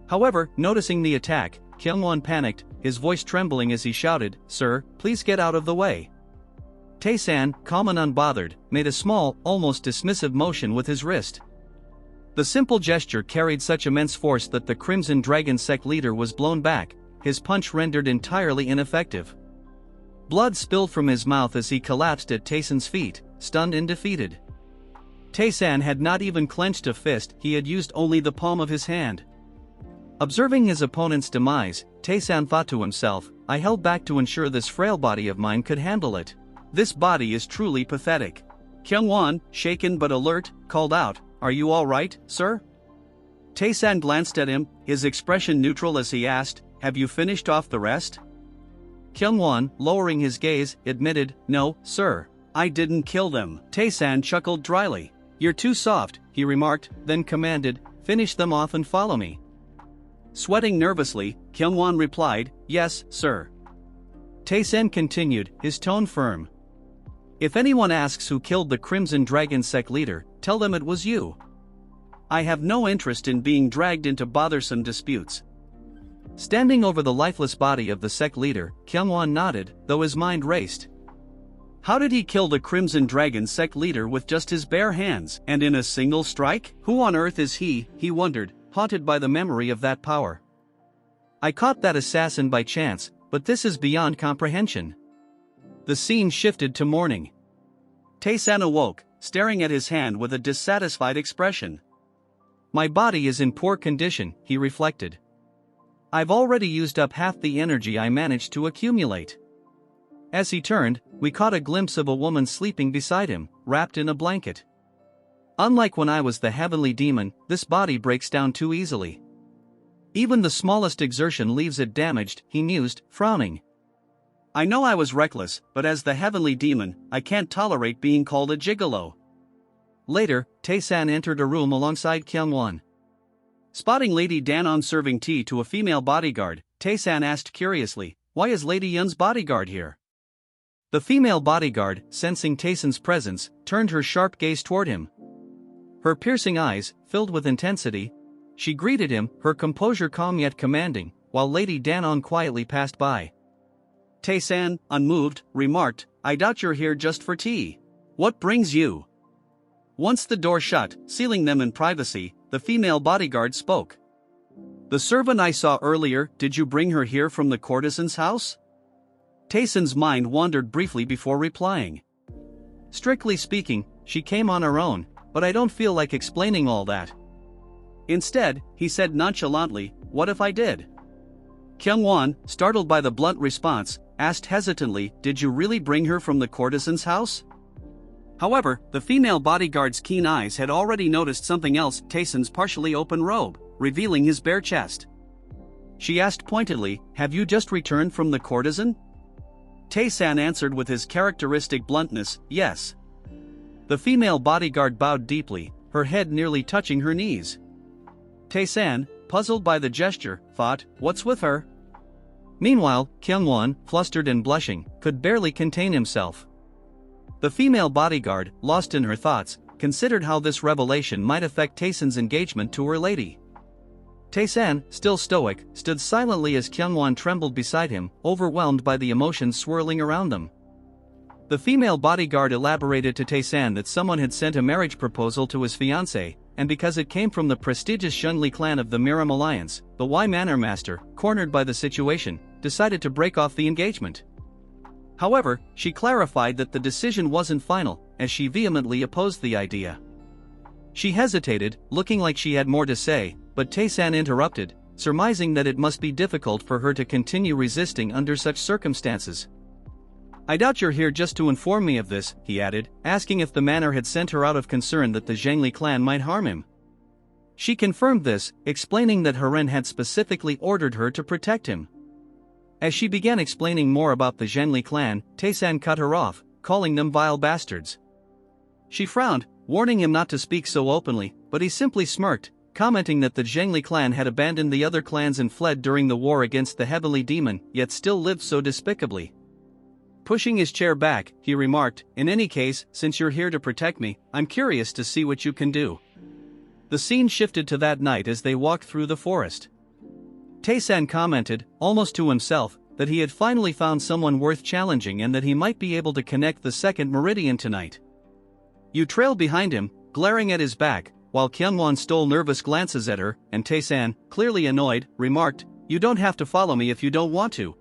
However, noticing the attack, Kyungwon panicked, his voice trembling as he shouted, "Sir, please get out of the way." Taesan, calm and unbothered, made a small, almost dismissive motion with his wrist. The simple gesture carried such immense force that the Crimson Dragon sect leader was blown back, his punch rendered entirely ineffective. Blood spilled from his mouth as he collapsed at Taesan's feet, stunned and defeated. Taesan had not even clenched a fist, he had used only the palm of his hand. Observing his opponent's demise, Taesan thought to himself, "I held back to ensure this frail body of mine could handle it. This body is truly pathetic." Kyungwon, shaken but alert, called out, "Are you all right, sir?" Taesan glanced at him, his expression neutral as he asked, "Have you finished off the rest?" Kyungwon, lowering his gaze, admitted, "No, sir. I didn't kill them." Taesan chuckled dryly. "You're too soft," he remarked, then commanded, "Finish them off and follow me." Sweating nervously, Kyungwon replied, "Yes, sir." Taesan continued, his tone firm. "If anyone asks who killed the Crimson Dragon sect leader, tell them it was you. I have no interest in being dragged into bothersome disputes." Standing over the lifeless body of the sect leader, Kyungwon nodded, though his mind raced. How did he kill the Crimson Dragon sect leader with just his bare hands, and in a single strike? Who on earth is he wondered, haunted by the memory of that power. "I caught that assassin by chance, but this is beyond comprehension." The scene shifted to morning. Taesan awoke, staring at his hand with a dissatisfied expression. "My body is in poor condition," he reflected. "I've already used up half the energy I managed to accumulate." As he turned, we caught a glimpse of a woman sleeping beside him, wrapped in a blanket. Unlike when I was the heavenly demon, this body breaks down too easily. Even the smallest exertion leaves it damaged, he mused, frowning. I know I was reckless, but as the heavenly demon, I can't tolerate being called a gigolo. Later, Taesan entered a room alongside Kyungwon. Spotting Lady Danon serving tea to a female bodyguard, Taesan asked curiously, "Why is Lady Yun's bodyguard here?" The female bodyguard, sensing Taesan's presence, turned her sharp gaze toward him. Her piercing eyes, filled with intensity, she greeted him, her composure calm yet commanding, while Lady Danon quietly passed by. Taesan, unmoved, remarked, "I doubt you're here just for tea. What brings you?" Once the door shut, sealing them in privacy, the female bodyguard spoke. "The servant I saw earlier, did you bring her here from the courtesan's house?" Taesan's mind wandered briefly before replying. Strictly speaking, she came on her own, but I don't feel like explaining all that. Instead, he said nonchalantly, what if I did? Kyungwon, startled by the blunt response, asked hesitantly, did you really bring her from the courtesan's house? However, the female bodyguard's keen eyes had already noticed something else, Taesan's partially open robe, revealing his bare chest. She asked pointedly, have you just returned from the courtesan? Taesan answered with his characteristic bluntness, yes. The female bodyguard bowed deeply, her head nearly touching her knees. Taesan, puzzled by the gesture, thought, what's with her? Meanwhile, Kyungwon, flustered and blushing, could barely contain himself. The female bodyguard, lost in her thoughts, considered how this revelation might affect Taesan's engagement to her lady. Taesan, still stoic, stood silently as Kyungwon trembled beside him, overwhelmed by the emotions swirling around them. The female bodyguard elaborated to Taesan that someone had sent a marriage proposal to his fiancée, and because it came from the prestigious Shunli clan of the Miram Alliance, the Y Manor Master, cornered by the situation, decided to break off the engagement. However, she clarified that the decision wasn't final, as she vehemently opposed the idea. She hesitated, looking like she had more to say, but Taesan interrupted, surmising that it must be difficult for her to continue resisting under such circumstances. I doubt you're here just to inform me of this, he added, asking if the manor had sent her out of concern that the Zhengli clan might harm him. She confirmed this, explaining that Haren had specifically ordered her to protect him. As she began explaining more about the Zhengli clan, Taesan cut her off, calling them vile bastards. She frowned, warning him not to speak so openly, but he simply smirked, commenting that the Zhengli clan had abandoned the other clans and fled during the war against the Heavenly Demon, yet still lived so despicably. Pushing his chair back, he remarked, in any case, since you're here to protect me, I'm curious to see what you can do. The scene shifted to that night as they walked through the forest. Taesan commented, almost to himself, that he had finally found someone worth challenging and that he might be able to connect the second meridian tonight. You trailed behind him, glaring at his back, while Kyungwon stole nervous glances at her, and Taesan, clearly annoyed, remarked, you don't have to follow me if you don't want to.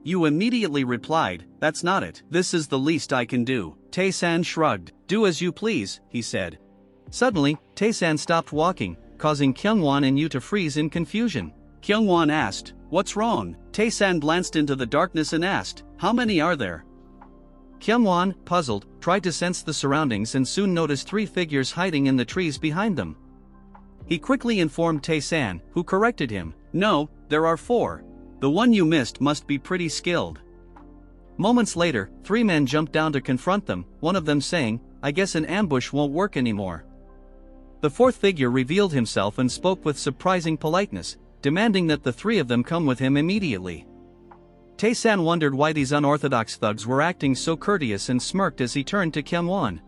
You immediately replied, that's not it. This is the least I can do. Taesan shrugged. Do as you please, he said. Suddenly, Taesan stopped walking, causing Kyungwon and Yu to freeze in confusion. Kyungwon asked, what's wrong? Taesan glanced into the darkness and asked, how many are there? Kyungwon, puzzled, tried to sense the surroundings and soon noticed 3 figures hiding in the trees behind them. He quickly informed Taesan, who corrected him, no, there are 4. The one you missed must be pretty skilled. Moments later, 3 men jumped down to confront them, one of them saying, I guess an ambush won't work anymore. The 4th figure revealed himself and spoke with surprising politeness, demanding that the 3 of them come with him immediately. Taesan wondered why these unorthodox thugs were acting so courteous and smirked as he turned to Kyungwon.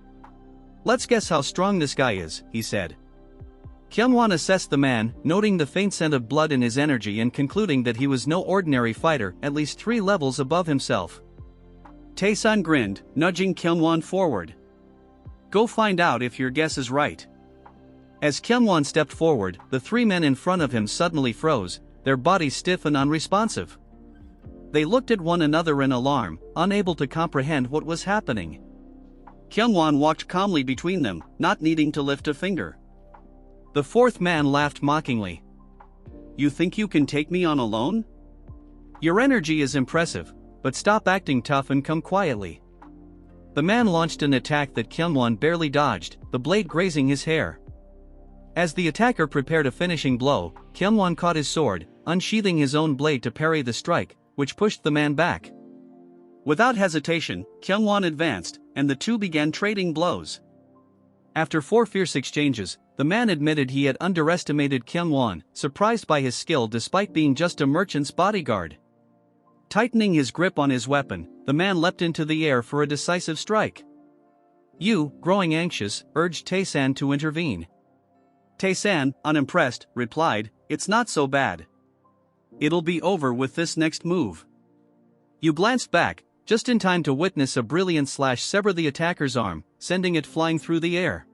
Let's guess how strong this guy is, he said. Kyungwon assessed the man, noting the faint scent of blood in his energy and concluding that he was no ordinary fighter, at least 3 levels above himself. Taesan grinned, nudging Kyungwon forward. Go find out if your guess is right. As Kyungwon stepped forward, the 3 men in front of him suddenly froze, their bodies stiff and unresponsive. They looked at one another in alarm, unable to comprehend what was happening. Kyungwon walked calmly between them, not needing to lift a finger. The 4th man laughed mockingly. You think you can take me on alone? Your energy is impressive, but stop acting tough and come quietly. The man launched an attack that Kyungwon barely dodged, the blade grazing his hair. As the attacker prepared a finishing blow, Kyungwon caught his sword, unsheathing his own blade to parry the strike, which pushed the man back. Without hesitation, Kyungwon advanced, and the 2 began trading blows. After 4 fierce exchanges, the man admitted he had underestimated Kyungwon, surprised by his skill despite being just a merchant's bodyguard. Tightening his grip on his weapon, the man leapt into the air for a decisive strike. Yu, growing anxious, urged Taesan to intervene. Taesan, unimpressed, replied, it's not so bad. It'll be over with this next move. Yu glanced back, just in time to witness a brilliant slash sever the attacker's arm, sending it flying through the air.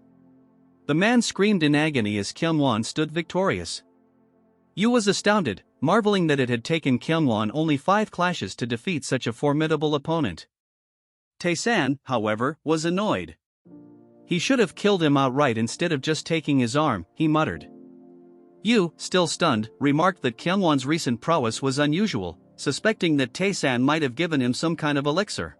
The man screamed in agony as Kyungwon stood victorious. Yu was astounded, marveling that it had taken Kyungwon only 5 clashes to defeat such a formidable opponent. Taesan, however, was annoyed. He should have killed him outright instead of just taking his arm, he muttered. Yu, still stunned, remarked that Kyungwon's recent prowess was unusual, suspecting that Taesan might have given him some kind of elixir.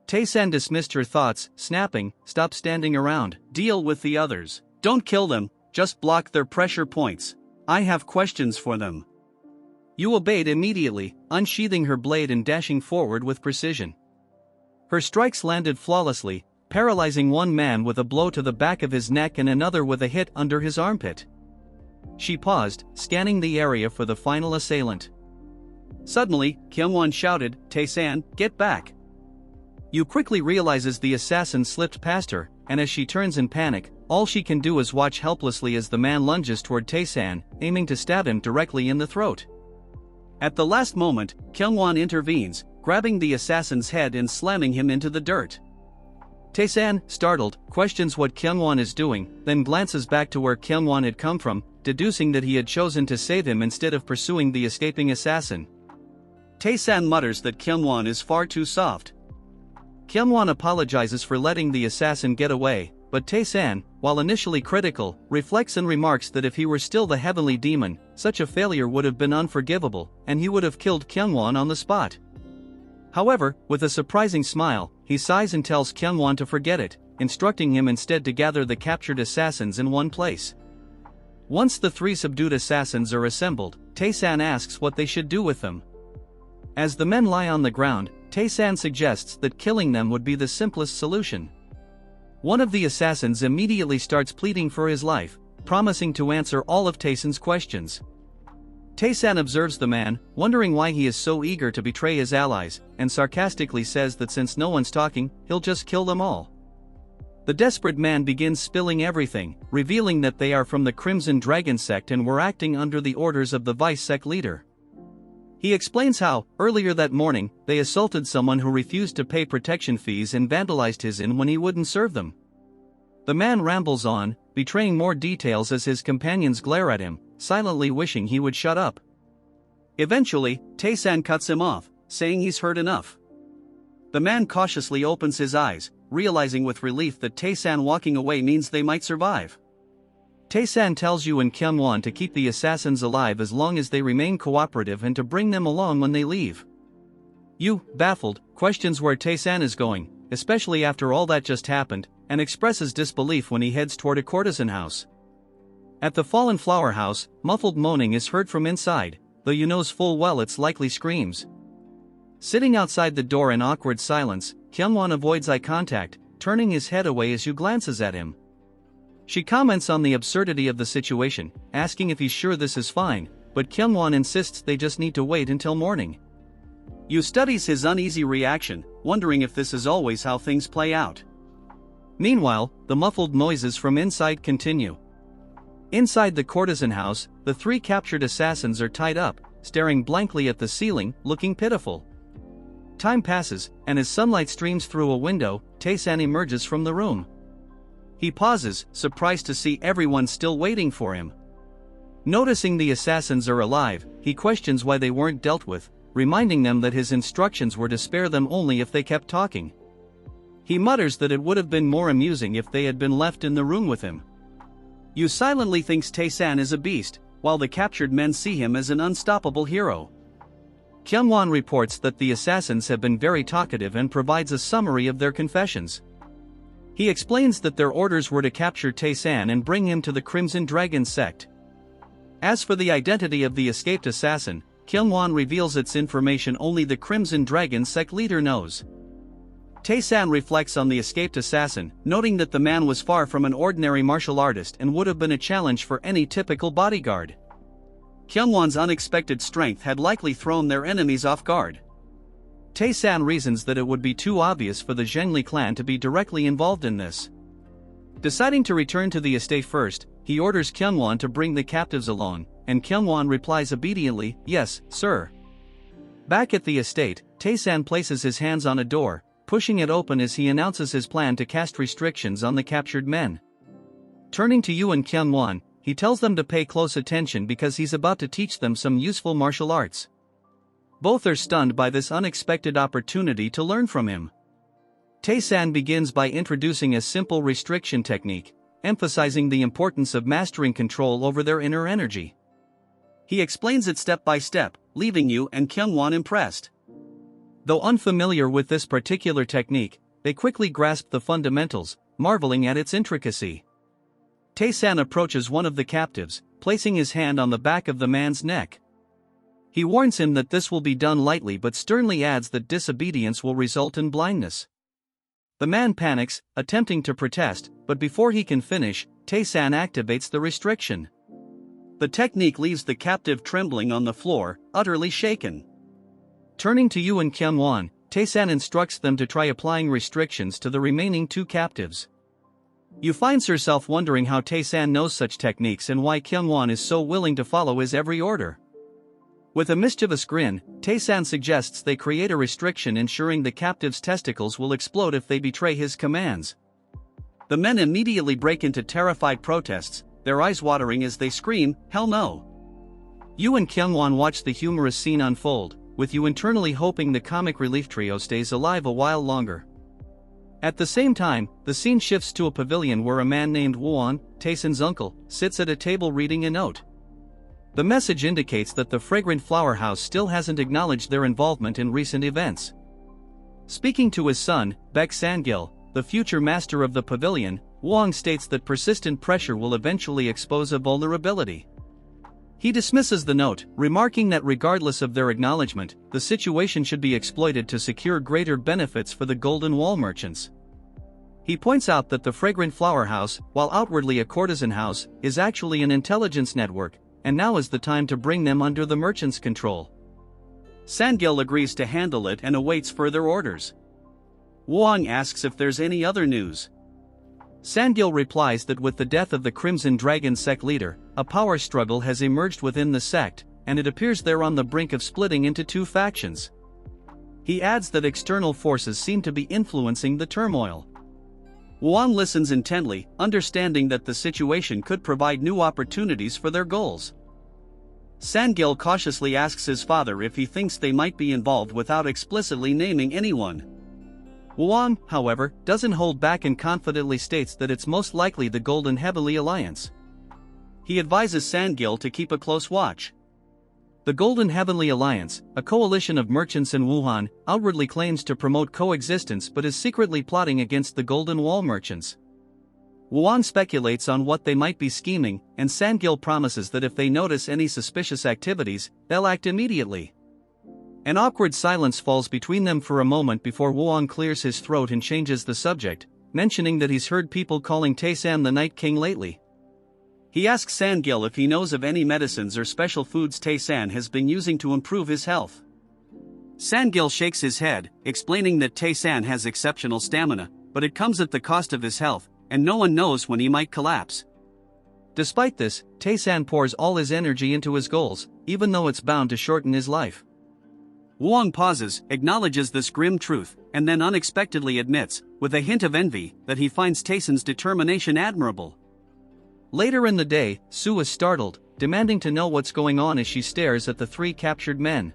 Taesan dismissed her thoughts, snapping, "Stop standing around, deal with the others. Don't kill them, just block their pressure points. I have questions for them." Yu obeyed immediately, unsheathing her blade and dashing forward with precision. Her strikes landed flawlessly, paralyzing one man with a blow to the back of his neck and another with a hit under his armpit. She paused, scanning the area for the final assailant. Suddenly, Kyungwon shouted, "Taesan, get back!" Yu quickly realizes the assassin slipped past her, and as she turns in panic, all she can do is watch helplessly as the man lunges toward Taesan, aiming to stab him directly in the throat. At the last moment, Kyungwon intervenes, grabbing the assassin's head and slamming him into the dirt. Taesan, startled, questions what Kyungwon is doing, then glances back to where Kyungwon had come from, deducing that he had chosen to save him instead of pursuing the escaping assassin. Taesan mutters that Kyungwon is far too soft. Kyungwon apologizes for letting the assassin get away, but Taesan, while initially critical, reflects and remarks that if he were still the heavenly demon, such a failure would have been unforgivable, and he would have killed Kyungwon on the spot. However, with a surprising smile, he sighs and tells Kyungwon to forget it, instructing him instead to gather the captured assassins in one place. Once the three subdued assassins are assembled, Taesan asks what they should do with them. As the men lie on the ground, Taesan suggests that killing them would be the simplest solution. One of the assassins immediately starts pleading for his life, promising to answer all of Taesan's questions. Taesan observes the man, wondering why he is so eager to betray his allies, and sarcastically says that since no one's talking, he'll just kill them all. The desperate man begins spilling everything, revealing that they are from the Crimson Dragon sect and were acting under the orders of the vice sect leader. He explains how, earlier that morning, they assaulted someone who refused to pay protection fees and vandalized his inn when he wouldn't serve them. The man rambles on, betraying more details as his companions glare at him, silently wishing he would shut up. Eventually, Taesan cuts him off, saying he's heard enough. The man cautiously opens his eyes, realizing with relief that Taesan walking away means they might survive. Taesan tells Yu and Kyungwon to keep the assassins alive as long as they remain cooperative and to bring them along when they leave. Yu, baffled, questions where Taesan is going, especially after all that just happened, and expresses disbelief when he heads toward a courtesan house. At the Fallen Flower House, muffled moaning is heard from inside, though Yu knows full well it's likely screams. Sitting outside the door in awkward silence, Kyungwon avoids eye contact, turning his head away as Yu glances at him. She comments on the absurdity of the situation, asking if he's sure this is fine, but Kyungwon insists they just need to wait until morning. Yu studies his uneasy reaction, wondering if this is always how things play out. Meanwhile, the muffled noises from inside continue. Inside the courtesan house, the three captured assassins are tied up, staring blankly at the ceiling, looking pitiful. Time passes, and as sunlight streams through a window, Taesan emerges from the room. He pauses, surprised to see everyone still waiting for him. Noticing the assassins are alive, he questions why they weren't dealt with, reminding them that his instructions were to spare them only if they kept talking. He mutters that it would have been more amusing if they had been left in the room with him. Yu silently thinks Taesan is a beast, while the captured men see him as an unstoppable hero. Kyungwon reports that the assassins have been very talkative and provides a summary of their confessions. He explains that their orders were to capture Taesan and bring him to the Crimson Dragon sect. As for the identity of the escaped assassin, Kyungwon reveals its information only the Crimson Dragon sect leader knows. Taesan reflects on the escaped assassin, noting that the man was far from an ordinary martial artist and would have been a challenge for any typical bodyguard. Kyungwon's unexpected strength had likely thrown their enemies off guard. Taesan reasons that it would be too obvious for the Zhengli clan to be directly involved in this. Deciding to return to the estate first, he orders Kyungwon to bring the captives along, and Kyungwon replies obediently, "Yes, sir." Back at the estate, Taesan places his hands on a door, pushing it open as he announces his plan to cast restrictions on the captured men. Turning to Yu and Kyungwon, he tells them to pay close attention because he's about to teach them some useful martial arts. Both are stunned by this unexpected opportunity to learn from him. Taesan begins by introducing a simple restriction technique, emphasizing the importance of mastering control over their inner energy. He explains it step by step, leaving you and Kyungwon impressed. Though unfamiliar with this particular technique, they quickly grasp the fundamentals, marveling at its intricacy. Taesan approaches one of the captives, placing his hand on the back of the man's neck. He warns him that this will be done lightly but sternly adds that disobedience will result in blindness. The man panics, attempting to protest, but before he can finish, Taesan activates the restriction. The technique leaves the captive trembling on the floor, utterly shaken. Turning to Yoo and Kyungwon, Taesan instructs them to try applying restrictions to the remaining two captives. Yoo finds herself wondering how Taesan knows such techniques and why Kyungwon is so willing to follow his every order. With a mischievous grin, Taesan suggests they create a restriction ensuring the captive's testicles will explode if they betray his commands. The men immediately break into terrified protests, their eyes watering as they scream, "Hell no!" Yoo and Kyungwon watch the humorous scene unfold, with Yoo internally hoping the comic relief trio stays alive a while longer. At the same time, the scene shifts to a pavilion where a man named Won, Taesan's uncle, sits at a table reading a note. The message indicates that the fragrant flower house still hasn't acknowledged their involvement in recent events. Speaking to his son, Baek Sangil, the future master of the pavilion, Wong states that persistent pressure will eventually expose a vulnerability. He dismisses the note, remarking that regardless of their acknowledgement, the situation should be exploited to secure greater benefits for the Golden Wall merchants. He points out that the fragrant flower house, while outwardly a courtesan house, is actually an intelligence network, and now is the time to bring them under the merchant's control. Sangil agrees to handle it and awaits further orders. Wong asks if there's any other news. Sangil replies that with the death of the Crimson Dragon sect leader, a power struggle has emerged within the sect, and it appears they're on the brink of splitting into two factions. He adds that external forces seem to be influencing the turmoil. Wong listens intently, understanding that the situation could provide new opportunities for their goals. Sangil cautiously asks his father if he thinks they might be involved without explicitly naming anyone. Wong, however, doesn't hold back and confidently states that it's most likely the Golden Heavenly Alliance. He advises Sangil to keep a close watch. The Golden Heavenly Alliance, a coalition of merchants in Wuhan, outwardly claims to promote coexistence but is secretly plotting against the Golden Wall merchants. Wuhan speculates on what they might be scheming, and Sangil promises that if they notice any suspicious activities, they'll act immediately. An awkward silence falls between them for a moment before Wuhan clears his throat and changes the subject, mentioning that he's heard people calling Taesan the Night King lately. He asks Sangil if he knows of any medicines or special foods Taesan has been using to improve his health. Sangil shakes his head, explaining that Taesan has exceptional stamina, but it comes at the cost of his health, and no one knows when he might collapse. Despite this, Taesan pours all his energy into his goals, even though it's bound to shorten his life. Wong pauses, acknowledges this grim truth, and then unexpectedly admits, with a hint of envy, that he finds Taesan's determination admirable. Later in the day, Sue is startled, demanding to know what's going on as she stares at the three captured men.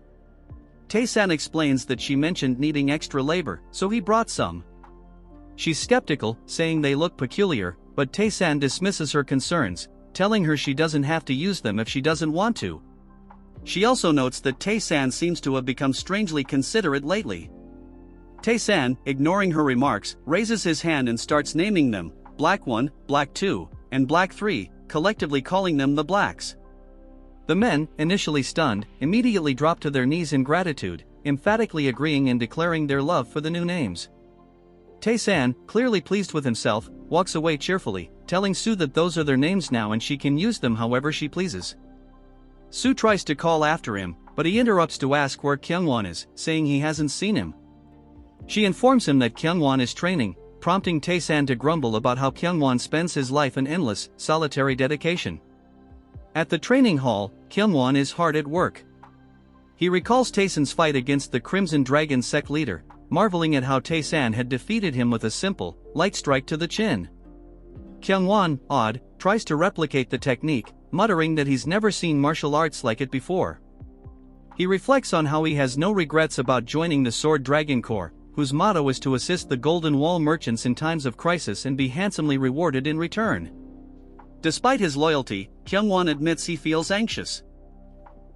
Taesan explains that she mentioned needing extra labor, so he brought some. She's skeptical, saying they look peculiar, but Taesan dismisses her concerns, telling her she doesn't have to use them if she doesn't want to. She also notes that Taesan seems to have become strangely considerate lately. Taesan, ignoring her remarks, raises his hand and starts naming them, Black 1, Black 2, and Black 3, collectively calling them the Blacks. The men, initially stunned, immediately drop to their knees in gratitude, emphatically agreeing and declaring their love for the new names. Taesan, clearly pleased with himself, walks away cheerfully, telling Sue that those are their names now and she can use them however she pleases. Sue tries to call after him, but he interrupts to ask where Kyungwon is, saying he hasn't seen him. She informs him that Kyungwon is training, prompting Taesan to grumble about how Kyungwon spends his life in endless, solitary dedication. At the training hall, Kyungwon is hard at work. He recalls Taesan's fight against the Crimson Dragon sect leader, marveling at how Taesan had defeated him with a simple, light strike to the chin. Kyungwon, awed, tries to replicate the technique, muttering that he's never seen martial arts like it before. He reflects on how he has no regrets about joining the Sword Dragon Corps, whose motto is to assist the Golden Wall merchants in times of crisis and be handsomely rewarded in return. Despite his loyalty, Kyungwon admits he feels anxious.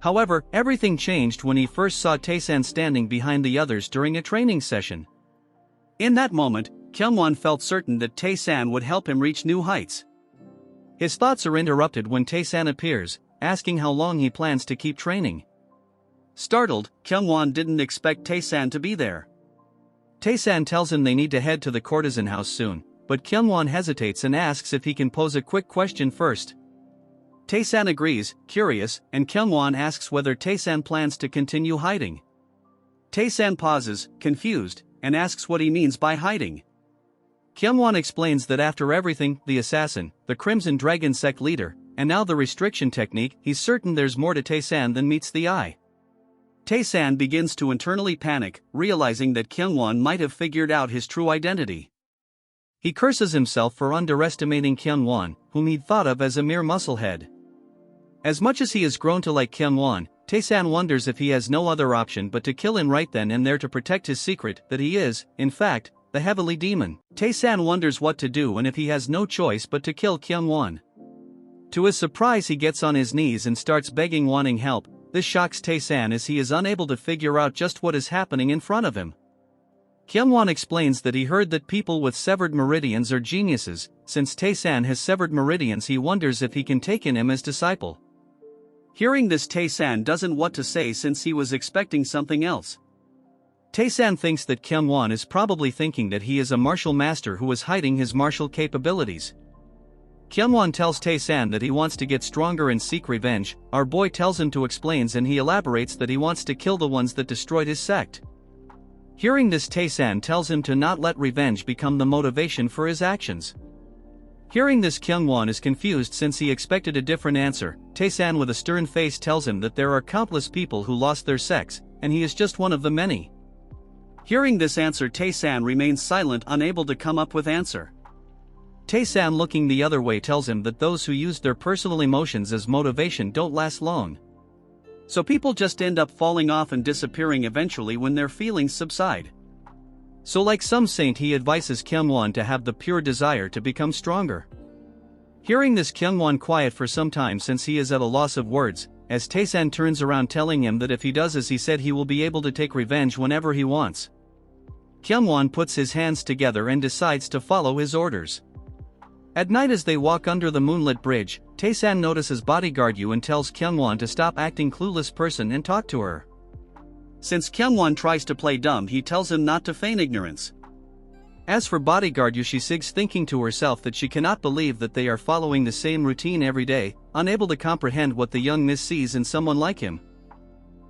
However, everything changed when he first saw Taesan standing behind the others during a training session. In that moment, Kyungwon felt certain that Taesan would help him reach new heights. His thoughts are interrupted when Taesan appears, asking how long he plans to keep training. Startled, Kyungwon didn't expect Taesan to be there. Taesan tells him they need to head to the courtesan house soon, but Kyungwon hesitates and asks if he can pose a quick question first. Taesan agrees, curious, and Kyungwon asks whether Taesan plans to continue hiding. Taesan pauses, confused, and asks what he means by hiding. Kyungwon explains that after everything, the assassin, the Crimson Dragon sect leader, and now the restriction technique, he's certain there's more to Taesan than meets the eye. Taesan begins to internally panic, realizing that Kyungwon might have figured out his true identity. He curses himself for underestimating Kyungwon, whom he'd thought of as a mere musclehead. As much as he has grown to like Kyungwon, Taesan wonders if he has no other option but to kill him right then and there to protect his secret that he is, in fact, the Heavenly Demon. Taesan wonders what to do and if he has no choice but to kill Kyungwon. To his surprise, he gets on his knees and starts begging, wanting help. This shocks Taesan as he is unable to figure out just what is happening in front of him. Kyungwon explains that he heard that people with severed meridians are geniuses. Since Taesan has severed meridians, he wonders if he can take in him as disciple. Hearing this, Taesan doesn't know what to say since he was expecting something else. Taesan thinks that Kyungwon is probably thinking that he is a martial master who is hiding his martial capabilities. Kyungwon tells Taesan that he wants to get stronger and seek revenge. Our boy tells him to explain, and he elaborates that he wants to kill the ones that destroyed his sect. Hearing this, Taesan tells him to not let revenge become the motivation for his actions. Hearing this, Kyungwon is confused since he expected a different answer. Taesan with a stern face tells him that there are countless people who lost their sects, and he is just one of the many. Hearing this answer, Taesan remains silent, unable to come up with answer. Taesan, looking the other way, tells him that those who use their personal emotions as motivation don't last long. So people just end up falling off and disappearing eventually when their feelings subside. So like some saint, he advises Kyungwon to have the pure desire to become stronger. Hearing this, Kyungwon quiet for some time since he is at a loss of words, as Taesan turns around telling him that if he does as he said, he will be able to take revenge whenever he wants. Kyungwon puts his hands together and decides to follow his orders. At night, as they walk under the moonlit bridge, Taesan notices bodyguard Yu and tells Kyungwon to stop acting clueless person and talk to her. Since Kyungwon tries to play dumb, he tells him not to feign ignorance. As for bodyguard Yu, she sighs, thinking to herself that she cannot believe that they are following the same routine every day, unable to comprehend what the young miss sees in someone like him.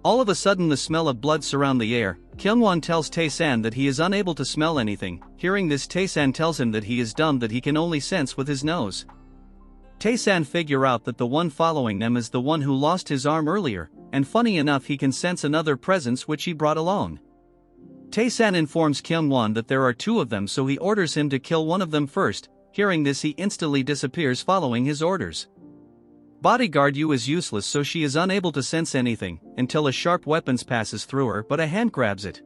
All of a sudden, the smell of blood surrounds the air. Kyungwon tells Taesan that he is unable to smell anything. Hearing this, Taesan tells him that he is dumb, that he can only sense with his nose. Taesan figure out that the one following them is the one who lost his arm earlier, and funny enough, he can sense another presence which he brought along. Taesan informs Kyungwon that there are two of them, so he orders him to kill one of them first. Hearing this, he instantly disappears following his orders. Bodyguard Yu is useless, so she is unable to sense anything, until a sharp weapon passes through her, but a hand grabs it.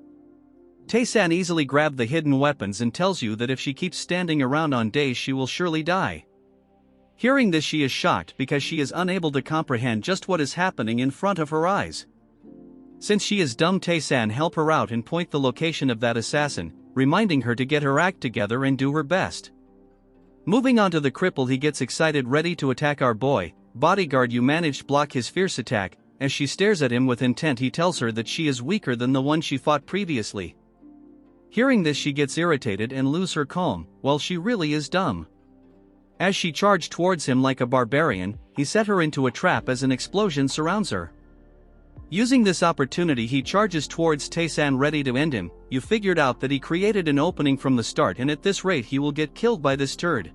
Taesan easily grabs the hidden weapons and tells Yu that if she keeps standing around on days, she will surely die. Hearing this, she is shocked because she is unable to comprehend just what is happening in front of her eyes. Since she is dumb, Taesan help her out and point the location of that assassin, reminding her to get her act together and do her best. Moving on to the cripple, he gets excited, ready to attack our boy. Bodyguard Yu managed to block his fierce attack. As she stares at him with intent, he tells her that she is weaker than the one she fought previously. Hearing this, she gets irritated and loses her calm, while she really is dumb. As she charged towards him like a barbarian, he set her into a trap as an explosion surrounds her. Using this opportunity, he charges towards Taesan, ready to end him. You figured out that he created an opening from the start, and at this rate he will get killed by this turd.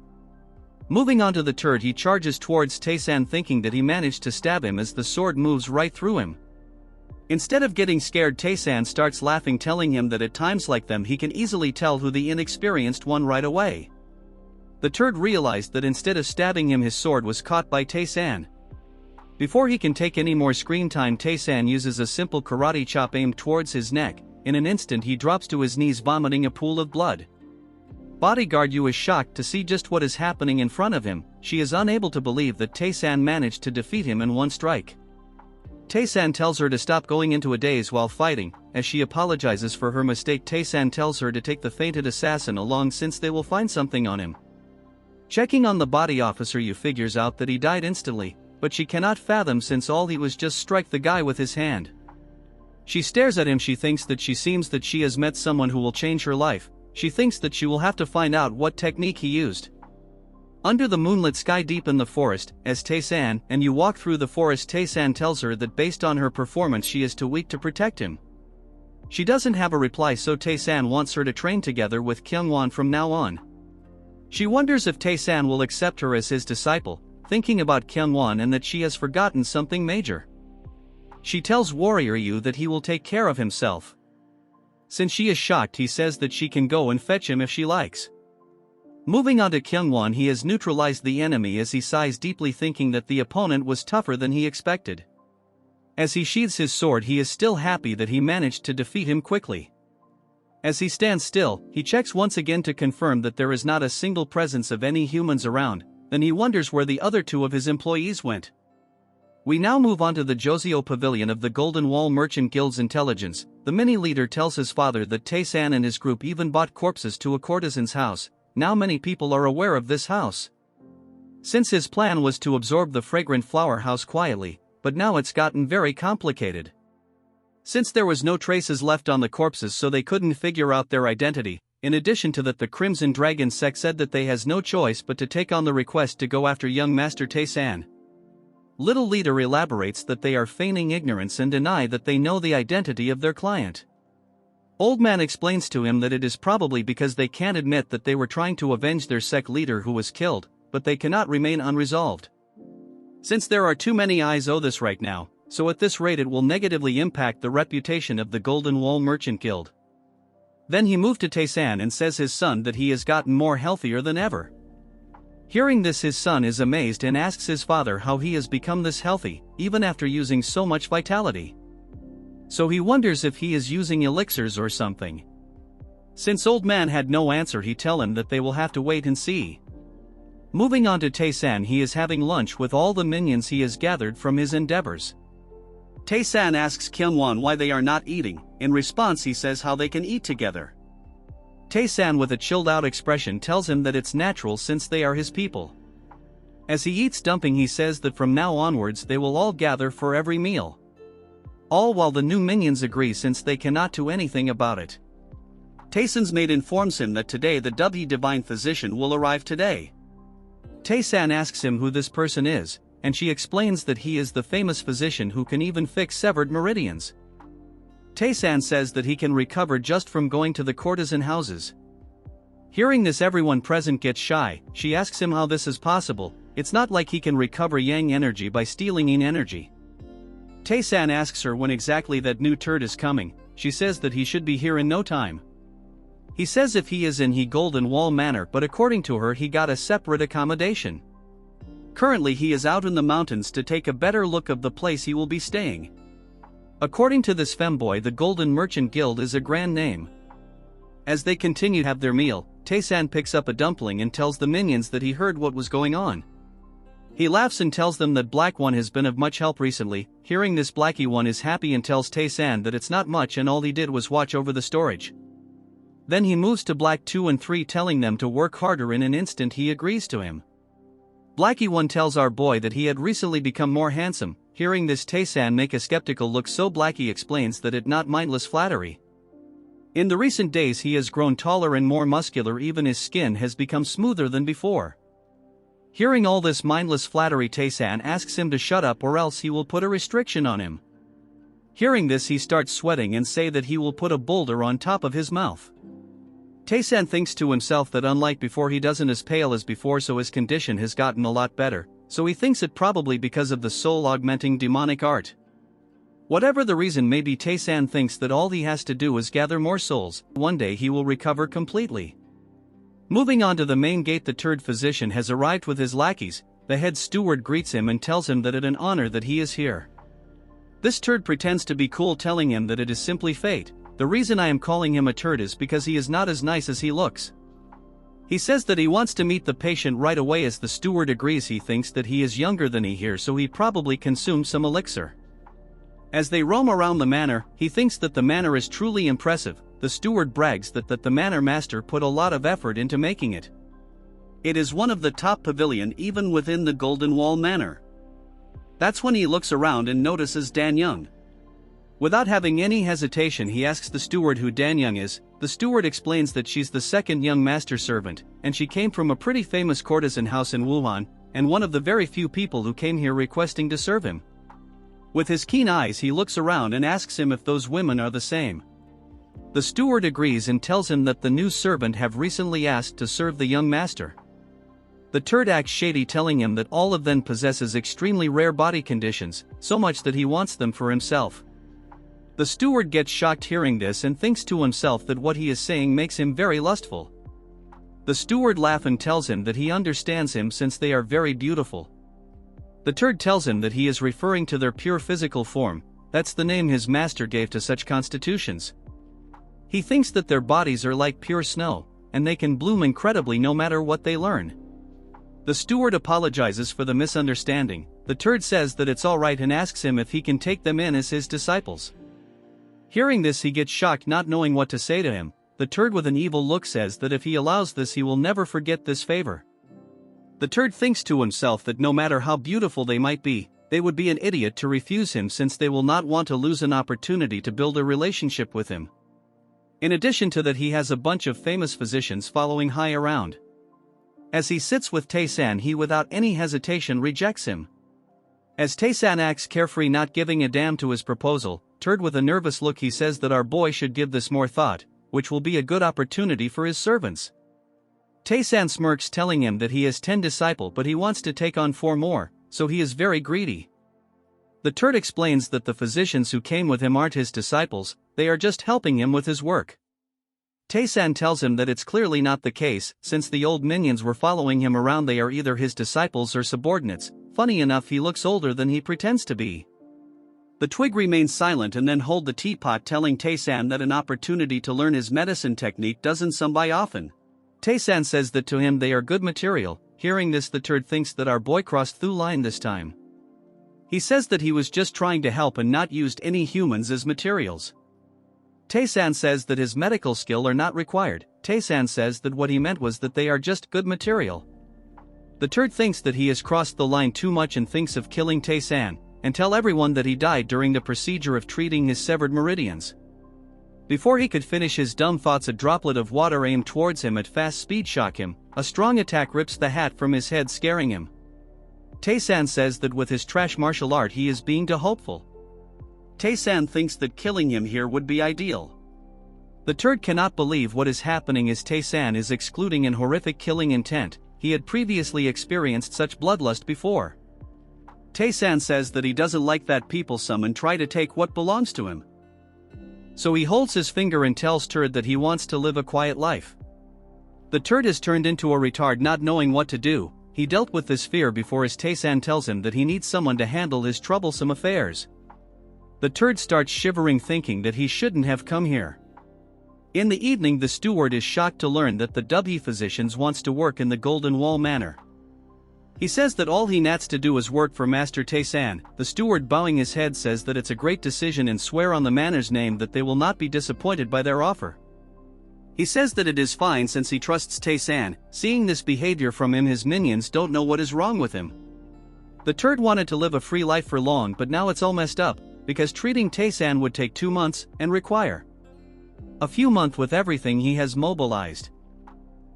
Moving on to the turd, he charges towards Taesan, thinking that he managed to stab him as the sword moves right through him. Instead of getting scared, Taesan starts laughing, telling him that at times like them he can easily tell who the inexperienced one right away. The turd realized that instead of stabbing him, his sword was caught by Taesan. Before he can take any more screen time, Taesan uses a simple karate chop aimed towards his neck. in an instant he drops to his knees vomiting a pool of blood. Bodyguard Yu is shocked to see just what is happening in front of him. She is unable to believe that Taesan managed to defeat him in one strike. Taesan tells her to stop going into a daze while fighting. As she apologizes for her mistake, Taesan tells her to take the fainted assassin along since they will find something on him. Checking on the body, Officer Yu figures out that he died instantly, but she cannot fathom since all he was just strike the guy with his hand. She stares at him. She thinks that she has met someone who will change her life. She thinks that she will have to find out what technique he used. Under the moonlit sky deep in the forest, as Taesan and Yu walk through the forest, Taesan tells her that based on her performance she is too weak to protect him. She doesn't have a reply, so Taesan wants her to train together with Kyungwon from now on. She wonders if Taesan will accept her as his disciple, thinking about Kyungwon and that she has forgotten something major. She tells Warrior Yu that he will take care of himself. Since she is shocked, he says that she can go and fetch him if she likes. Moving on to Kyungwon, he has neutralized the enemy as he sighs deeply, thinking that the opponent was tougher than he expected. As he sheathes his sword, he is still happy that he managed to defeat him quickly. As he stands still, he checks once again to confirm that there is not a single presence of any humans around. Then he wonders where the other two of his employees went. We now move on to the Joseo Pavilion of the Golden Wall Merchant Guild's intelligence. The mini-leader tells his father that Taesan and his group even bought corpses to a courtesan's house. Now many people are aware of this house. Since his plan was to absorb the fragrant flower house quietly, but now it's gotten very complicated. Since there was no traces left on the corpses, so they couldn't figure out their identity. In addition to that, the Crimson Dragon sect said that they has no choice but to take on the request to go after young Master Taesan. Little Leader elaborates that they are feigning ignorance and deny that they know the identity of their client. Old Man explains to him that it is probably because they can't admit that they were trying to avenge their sect leader who was killed, but they cannot remain unresolved. Since there are too many eyes on this right now, so at this rate it will negatively impact the reputation of the Golden Wall Merchant Guild. Then he moved to Taesan and says his son that he has gotten more healthier than ever. Hearing this, his son is amazed and asks his father how he has become this healthy, even after using so much vitality. So he wonders if he is using elixirs or something. Since Old Man had no answer, he tells him that they will have to wait and see. Moving on to Taesan, he is having lunch with all the minions he has gathered from his endeavors. Taesan asks Kyungwon why they are not eating. In response, he says how they can eat together. Taesan, with a chilled out expression, tells him that it's natural since they are his people. As he eats dumpling, he says that from now onwards they will all gather for every meal. All while the new minions agree since they cannot do anything about it. Taesan's maid informs him that today the Divine Physician will arrive today. Taesan asks him who this person is, and she explains that he is the famous physician who can even fix severed meridians. Taesan says that he can recover just from going to the courtesan houses. Hearing this, everyone present gets shy. She asks him how this is possible. It's not like he can recover yang energy by stealing yin energy. Taesan asks her when exactly that new turd is coming. She says that he should be here in no time. He says if he is in He Golden Wall Manor, but according to her he got a separate accommodation. Currently he is out in the mountains to take a better look of the place he will be staying. According to this femboy, the Golden Merchant Guild is a grand name. As they continue to have their meal, Taesan picks up a dumpling and tells the minions that he heard what was going on. He laughs and tells them that Black One has been of much help recently. Hearing this, Blacky One is happy and tells Taesan that it's not much and all he did was watch over the storage. Then he moves to Black 2 and 3, telling them to work harder. In an instant he agrees to him. Blacky One tells our boy that he had recently become more handsome. Hearing this, Taesan make a skeptical look, so Blacky explains that it not mindless flattery. In the recent days he has grown taller and more muscular, even his skin has become smoother than before. Hearing all this mindless flattery, Taesan asks him to shut up or else he will put a restriction on him. Hearing this, he starts sweating and say that he will put a boulder on top of his mouth. Taesan thinks to himself that unlike before he doesn't as pale as before, so his condition has gotten a lot better, so he thinks it probably because of the soul-augmenting demonic art. Whatever the reason may be, Taesan thinks that all he has to do is gather more souls. One day he will recover completely. Moving on to the main gate, the turd physician has arrived with his lackeys. The head steward greets him and tells him that it's an honor that he is here. This turd pretends to be cool, telling him that it is simply fate. The reason I am calling him a turd is because he is not as nice as he looks. He says that he wants to meet the patient right away as the steward agrees. He thinks that he is younger than he here, so he probably consumed some elixir. As they roam around the manor, he thinks that the manor is truly impressive. The steward brags that the manor master put a lot of effort into making it. It is one of the top pavilion even within the Golden Wall Manor. That's when he looks around and notices Dan Young. Without having any hesitation, he asks the steward who Dan Young is. The steward explains that she's the second young master servant, and she came from a pretty famous courtesan house in Wuhan, and one of the very few people who came here requesting to serve him. With his keen eyes, he looks around and asks him if those women are the same. The steward agrees and tells him that the new servant have recently asked to serve the young master. The turd acts shady, telling him that all of them possesses extremely rare body conditions, so much that he wants them for himself. The steward gets shocked hearing this and thinks to himself that what he is saying makes him very lustful. The steward laughs and tells him that he understands him since they are very beautiful. The turd tells him that he is referring to their pure physical form. That's the name his master gave to such constitutions. He thinks that their bodies are like pure snow, and they can bloom incredibly no matter what they learn. The steward apologizes for the misunderstanding. The turd says that it's alright and asks him if he can take them in as his disciples. Hearing this, he gets shocked, not knowing what to say to him. The turd with an evil look says that if he allows this, he will never forget this favor. The turd thinks to himself that no matter how beautiful they might be, they would be an idiot to refuse him, since they will not want to lose an opportunity to build a relationship with him. In addition to that, he has a bunch of famous physicians following high around. As he sits with Taesan, he without any hesitation rejects him. As Taesan acts carefree, not giving a damn to his proposal, turd with a nervous look, he says that our boy should give this more thought, which will be a good opportunity for his servants. Taesan smirks, telling him that he has 10 disciples but he wants to take on 4 more, so he is very greedy. The turd explains that the physicians who came with him aren't his disciples, they are just helping him with his work. Taesan tells him that it's clearly not the case, since the old minions were following him around. They are either his disciples or subordinates. Funny enough, he looks older than he pretends to be. The twig remains silent and then hold the teapot, telling Taesan that an opportunity to learn his medicine technique doesn't come by often. Taesan says that to him they are good material. Hearing this, the turd thinks that our boy crossed through line this time. He says that he was just trying to help and not used any humans as materials. Taesan says that his medical skill are not required. Taesan says that what he meant was that they are just good material. The turd thinks that he has crossed the line too much and thinks of killing Taesan, and tell everyone that he died during the procedure of treating his severed meridians. Before he could finish his dumb thoughts, a droplet of water aimed towards him at fast speed shock him. A strong attack rips the hat from his head, scaring him. Taesan says that with his trash martial art he is being too hopeful. Taesan thinks that killing him here would be ideal. The turd cannot believe what is happening, as Taesan is excluding an horrific killing intent. He had previously experienced such bloodlust before. Taesan says that he doesn't like that people summon try to take what belongs to him. So he holds his finger and tells turd that he wants to live a quiet life. The turd has turned into a retard, not knowing what to do. He dealt with this fear before, as Taesan tells him that he needs someone to handle his troublesome affairs. The turd starts shivering, thinking that he shouldn't have come here. In the evening, the steward is shocked to learn that the W physicians wants to work in the Golden Wall Manor. He says that all he needs to do is work for Master Taesan. The steward, bowing his head, says that it's a great decision and swear on the manor's name that they will not be disappointed by their offer. He says that it is fine since he trusts Taesan. Seeing this behavior from him, his minions don't know what is wrong with him. The turd wanted to live a free life for long, but now it's all messed up, because treating Taesan would take 2 months and require a few months with everything he has mobilized.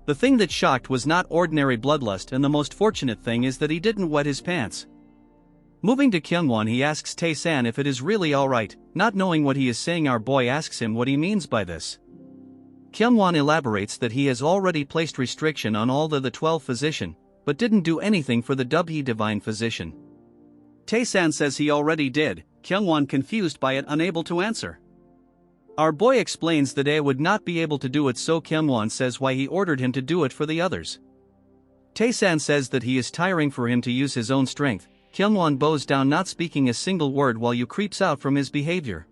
The thing that shocked was not ordinary bloodlust, and the most fortunate thing is that he didn't wet his pants. Moving to Kyungwon, he asks Taesan if it is really alright. Not knowing what he is saying, our boy asks him what he means by this. Kyungwon elaborates that he has already placed restriction on all the 12 physician, but didn't do anything for the W divine physician. Taesan says he already did. Kyungwon, confused by it, unable to answer. Our boy explains that A would not be able to do it, so Kyungwon says why he ordered him to do it for the others. Taesan says that he is tiring for him to use his own strength. Kyungwon bows down, not speaking a single word while you creeps out from his behavior.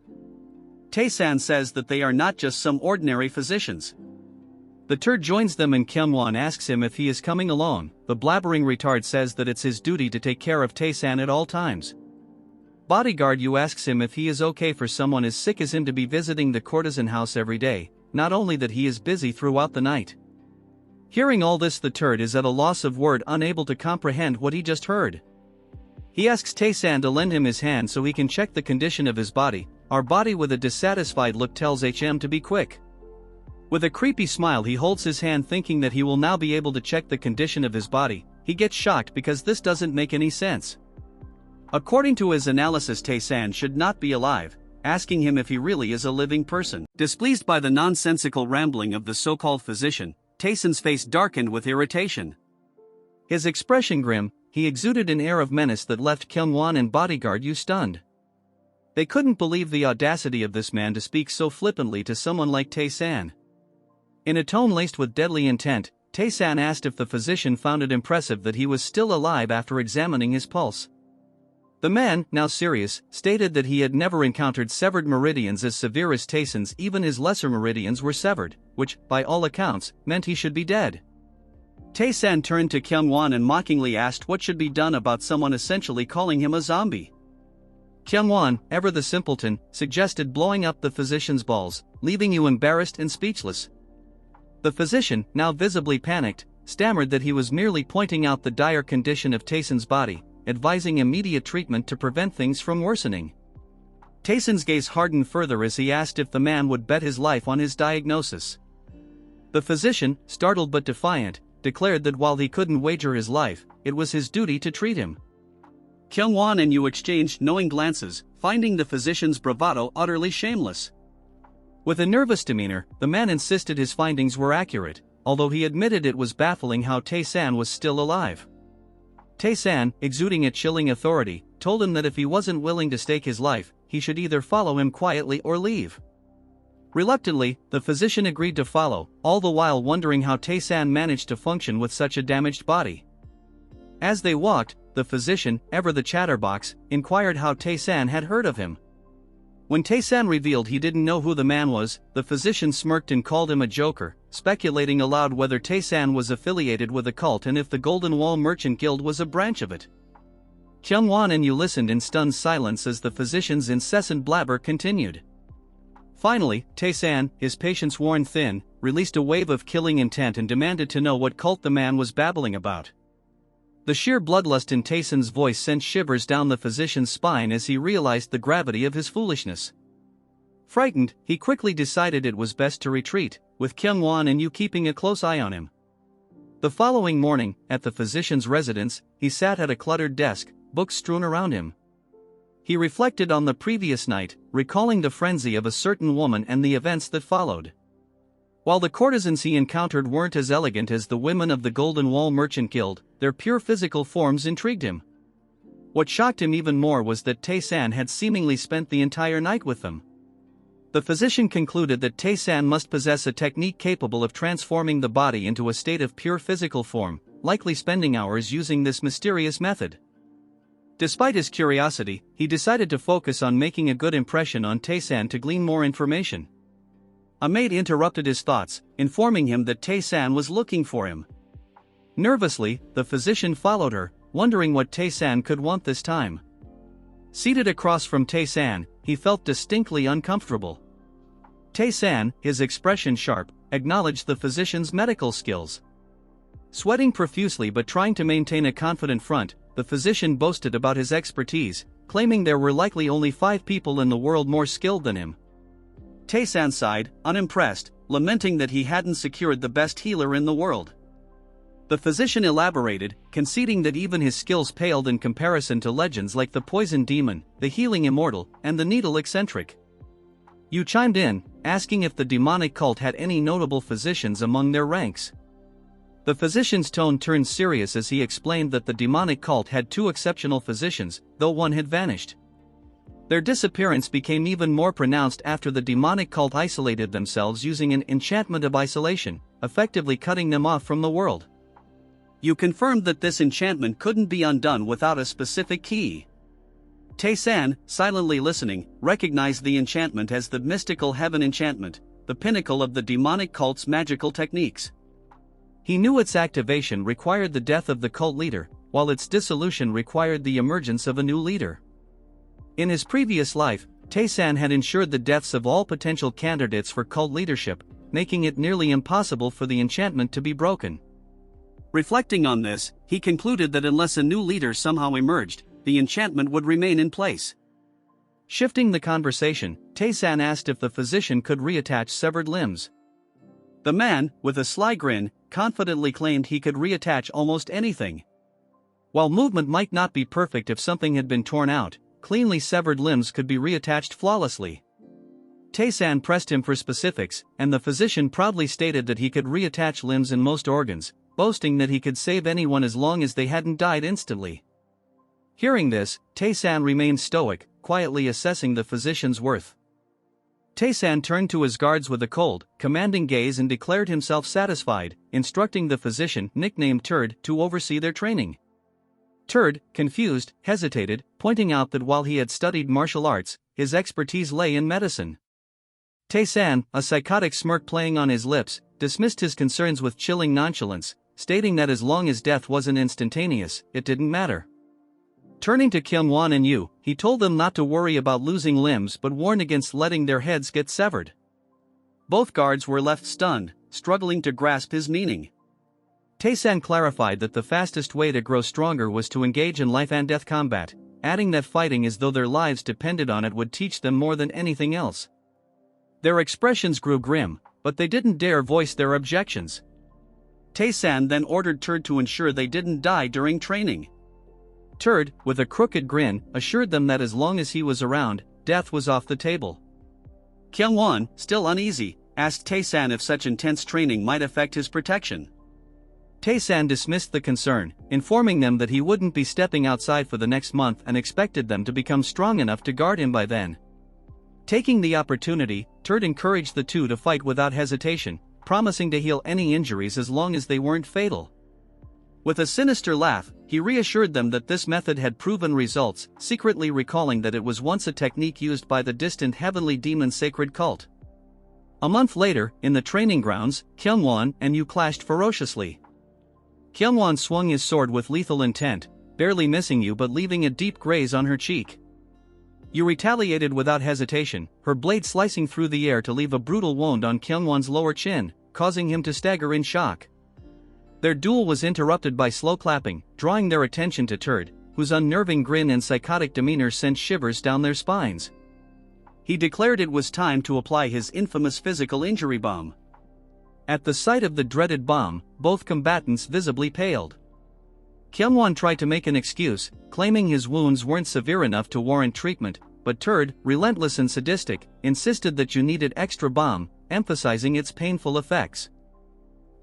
Taesan says that they are not just some ordinary physicians. The turd joins them and Kyungwon asks him if he is coming along. The blabbering retard says that it's his duty to take care of Taesan at all times. Bodyguard Yu asks him if he is okay for someone as sick as him to be visiting the courtesan house every day, not only that he is busy throughout the night. Hearing all this, the turd is at a loss of word, unable to comprehend what he just heard. He asks Taesan to lend him his hand so he can check the condition of his body. Our body with a dissatisfied look tells HM to be quick. With a creepy smile he holds his hand thinking that he will now be able to check the condition of his body. He gets shocked because this doesn't make any sense. According to his analysis, Taesan should not be alive, asking him if he really is a living person. Displeased by the nonsensical rambling of the so-called physician, Taesan's face darkened with irritation. His expression grim, he exuded an air of menace that left Kyungwon and bodyguard Yu stunned. They couldn't believe the audacity of this man to speak so flippantly to someone like Taesan. In a tone laced with deadly intent, Taesan asked if the physician found it impressive that he was still alive after examining his pulse. The man, now serious, stated that he had never encountered severed meridians as severe as Taesan's. Even his lesser meridians were severed, which, by all accounts, meant he should be dead. Taesan turned to Kyungwon and mockingly asked what should be done about someone essentially calling him a zombie. Kyungwon, ever the simpleton, suggested blowing up the physician's balls, leaving you embarrassed and speechless. The physician, now visibly panicked, stammered that he was merely pointing out the dire condition of Taesan's body, advising immediate treatment to prevent things from worsening. Taesan's gaze hardened further as he asked if the man would bet his life on his diagnosis. The physician, startled but defiant, declared that while he couldn't wager his life, it was his duty to treat him. Kyungwon and Yu exchanged knowing glances, finding the physician's bravado utterly shameless. With a nervous demeanor, the man insisted his findings were accurate, although he admitted it was baffling how Taesan was still alive. Taesan, exuding a chilling authority, told him that if he wasn't willing to stake his life, he should either follow him quietly or leave. Reluctantly, the physician agreed to follow, all the while wondering how Taesan managed to function with such a damaged body. As they walked, the physician, ever the chatterbox, inquired how Taesan had heard of him. When Taesan revealed he didn't know who the man was, the physician smirked and called him a joker, speculating aloud whether Taesan was affiliated with a cult and if the Golden Wall Merchant Guild was a branch of it. Kyungwon and Yu listened in stunned silence as the physician's incessant blabber continued. Finally, Taesan, his patience worn thin, released a wave of killing intent and demanded to know what cult the man was babbling about. The sheer bloodlust in Taesan's voice sent shivers down the physician's spine as he realized the gravity of his foolishness. Frightened, he quickly decided it was best to retreat, with Kyungwon and Yu keeping a close eye on him. The following morning, at the physician's residence, he sat at a cluttered desk, books strewn around him. He reflected on the previous night, recalling the frenzy of a certain woman and the events that followed. While the courtesans he encountered weren't as elegant as the women of the Golden Wall Merchant Guild, their pure physical forms intrigued him. What shocked him even more was that Taesan had seemingly spent the entire night with them. The physician concluded that Taesan must possess a technique capable of transforming the body into a state of pure physical form, likely spending hours using this mysterious method. Despite his curiosity, he decided to focus on making a good impression on Taesan to glean more information. A maid interrupted his thoughts, informing him that Taesan was looking for him. Nervously, the physician followed her, wondering what Taesan could want this time. Seated across from Taesan, he felt distinctly uncomfortable. Taesan, his expression sharp, acknowledged the physician's medical skills. Sweating profusely but trying to maintain a confident front, the physician boasted about his expertise, claiming there were likely only 5 people in the world more skilled than him. Taesan sighed, unimpressed, lamenting that he hadn't secured the best healer in the world. The physician elaborated, conceding that even his skills paled in comparison to legends like the Poison Demon, the Healing Immortal, and the Needle Eccentric. Yu chimed in, asking if the demonic cult had any notable physicians among their ranks. The physician's tone turned serious as he explained that the demonic cult had 2 exceptional physicians, though one had vanished. Their disappearance became even more pronounced after the demonic cult isolated themselves using an enchantment of isolation, effectively cutting them off from the world. You confirmed that this enchantment couldn't be undone without a specific key. Taesan, silently listening, recognized the enchantment as the mystical heaven enchantment, the pinnacle of the demonic cult's magical techniques. He knew its activation required the death of the cult leader, while its dissolution required the emergence of a new leader. In his previous life, Taesan had ensured the deaths of all potential candidates for cult leadership, making it nearly impossible for the enchantment to be broken. Reflecting on this, he concluded that unless a new leader somehow emerged, the enchantment would remain in place. Shifting the conversation, Taesan asked if the physician could reattach severed limbs. The man, with a sly grin, confidently claimed he could reattach almost anything. While movement might not be perfect if something had been torn out, cleanly severed limbs could be reattached flawlessly. Taesan pressed him for specifics, and the physician proudly stated that he could reattach limbs in most organs, boasting that he could save anyone as long as they hadn't died instantly. Hearing this, Taesan remained stoic, quietly assessing the physician's worth. Taesan turned to his guards with a cold, commanding gaze and declared himself satisfied, instructing the physician, nicknamed Turd, to oversee their training. Turd, confused, hesitated, pointing out that while he had studied martial arts, his expertise lay in medicine. Taesan, a psychotic smirk playing on his lips, dismissed his concerns with chilling nonchalance, stating that as long as death wasn't instantaneous, it didn't matter. Turning to Kyungwon and Yu, he told them not to worry about losing limbs but warned against letting their heads get severed. Both guards were left stunned, struggling to grasp his meaning. Taesan clarified that the fastest way to grow stronger was to engage in life-and-death combat, adding that fighting as though their lives depended on it would teach them more than anything else. Their expressions grew grim, but they didn't dare voice their objections. Taesan then ordered Turd to ensure they didn't die during training. Turd, with a crooked grin, assured them that as long as he was around, death was off the table. Kyungwon, still uneasy, asked Taesan if such intense training might affect his protection. Taesan dismissed the concern, informing them that he wouldn't be stepping outside for the next month and expected them to become strong enough to guard him by then. Taking the opportunity, Turd encouraged the two to fight without hesitation, promising to heal any injuries as long as they weren't fatal. With a sinister laugh, he reassured them that this method had proven results, secretly recalling that it was once a technique used by the distant heavenly demon sacred cult. A month later, in the training grounds, Kyungwon and Yu clashed ferociously. Kyungwon swung his sword with lethal intent, barely missing Yu but leaving a deep graze on her cheek. Yu retaliated without hesitation, her blade slicing through the air to leave a brutal wound on Kyungwon's lower chin, causing him to stagger in shock. Their duel was interrupted by slow clapping, drawing their attention to Turd, whose unnerving grin and psychotic demeanor sent shivers down their spines. He declared it was time to apply his infamous physical injury bomb. At the sight of the dreaded bomb, both combatants visibly paled. Kyungwon tried to make an excuse, claiming his wounds weren't severe enough to warrant treatment, but Turd, relentless and sadistic, insisted that Yu needed extra bomb, emphasizing its painful effects.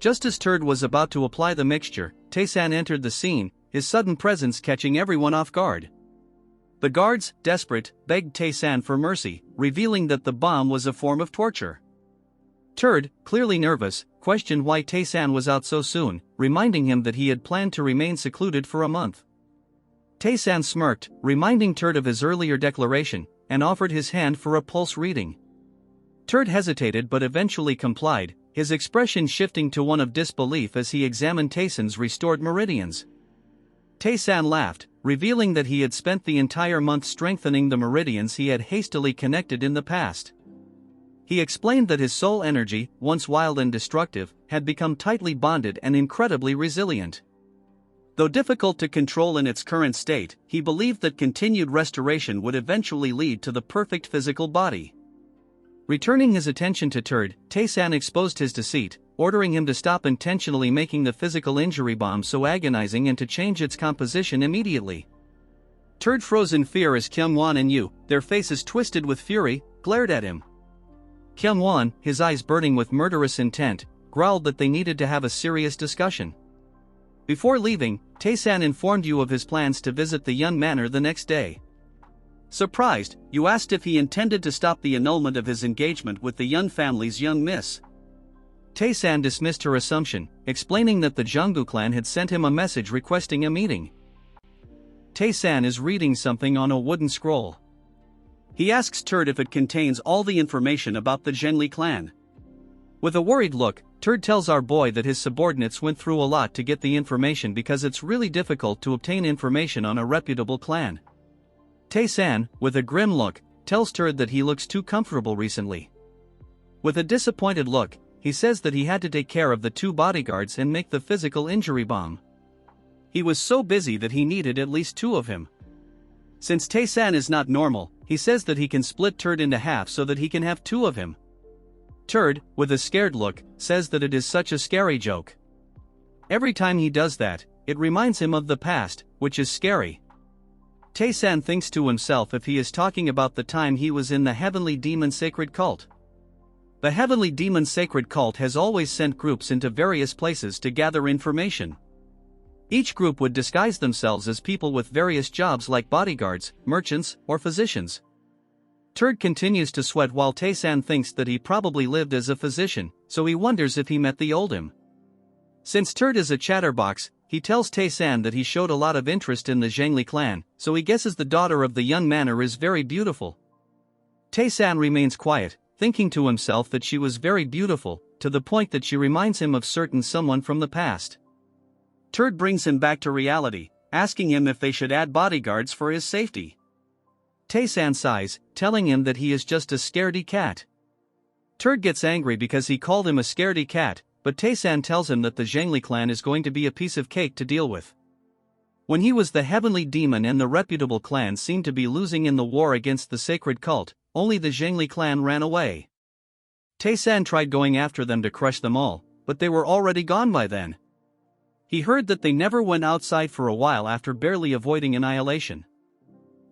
Just as Turd was about to apply the mixture, Taesan entered the scene, his sudden presence catching everyone off guard. The guards, desperate, begged Taesan for mercy, revealing that the bomb was a form of torture. Turd, clearly nervous, questioned why Taesan was out so soon, reminding him that he had planned to remain secluded for a month. Taesan smirked, reminding Turd of his earlier declaration, and offered his hand for a pulse reading. Turd hesitated but eventually complied, his expression shifting to one of disbelief as he examined Taesan's restored meridians. Taesan laughed, revealing that he had spent the entire month strengthening the meridians he had hastily connected in the past. He explained that his soul energy, once wild and destructive, had become tightly bonded and incredibly resilient. Though difficult to control in its current state, he believed that continued restoration would eventually lead to the perfect physical body. Returning his attention to Turd, Taesan exposed his deceit, ordering him to stop intentionally making the physical injury bomb so agonizing and to change its composition immediately. Turd froze in fear as Kyungwon and Yu, their faces twisted with fury, glared at him. Kyungwon, his eyes burning with murderous intent, growled that they needed to have a serious discussion. Before leaving, Taesan informed Yu of his plans to visit the Yun Manor the next day. Surprised, Yu asked if he intended to stop the annulment of his engagement with the Yun family's young miss. Taesan dismissed her assumption, explaining that the Junggu clan had sent him a message requesting a meeting. Taesan is reading something on a wooden scroll. He asks Turd if it contains all the information about the Zhengli clan. With a worried look, Turd tells our boy that his subordinates went through a lot to get the information because it's really difficult to obtain information on a reputable clan. Taesan, with a grim look, tells Turd that he looks too comfortable recently. With a disappointed look, he says that he had to take care of the 2 bodyguards and make the physical injury bomb. He was so busy that he needed at least 2 of him. Since Taesan is not normal, he says that he can split Turd into half so that he can have 2 of him. Turd, with a scared look, says that it is such a scary joke. Every time he does that, it reminds him of the past, which is scary. Taesan thinks to himself if he is talking about the time he was in the Heavenly Demon Sacred Cult. The Heavenly Demon Sacred Cult has always sent groups into various places to gather information. Each group would disguise themselves as people with various jobs like bodyguards, merchants, or physicians. Turd continues to sweat while Taesan thinks that he probably lived as a physician, so he wonders if he met the old him. Since Turd is a chatterbox, he tells Taesan that he showed a lot of interest in the Zhengli clan, so he guesses the daughter of the young manor is very beautiful. Taesan remains quiet, thinking to himself that she was very beautiful, to the point that she reminds him of certain someone from the past. Turd brings him back to reality, asking him if they should add bodyguards for his safety. Taesan sighs, telling him that he is just a scaredy cat. Turd gets angry because he called him a scaredy cat, but Taesan tells him that the Zhengli clan is going to be a piece of cake to deal with. When he was the heavenly demon and the reputable clan seemed to be losing in the war against the sacred cult, only the Zhengli clan ran away. Taesan tried going after them to crush them all, but they were already gone by then. He heard that they never went outside for a while after barely avoiding annihilation.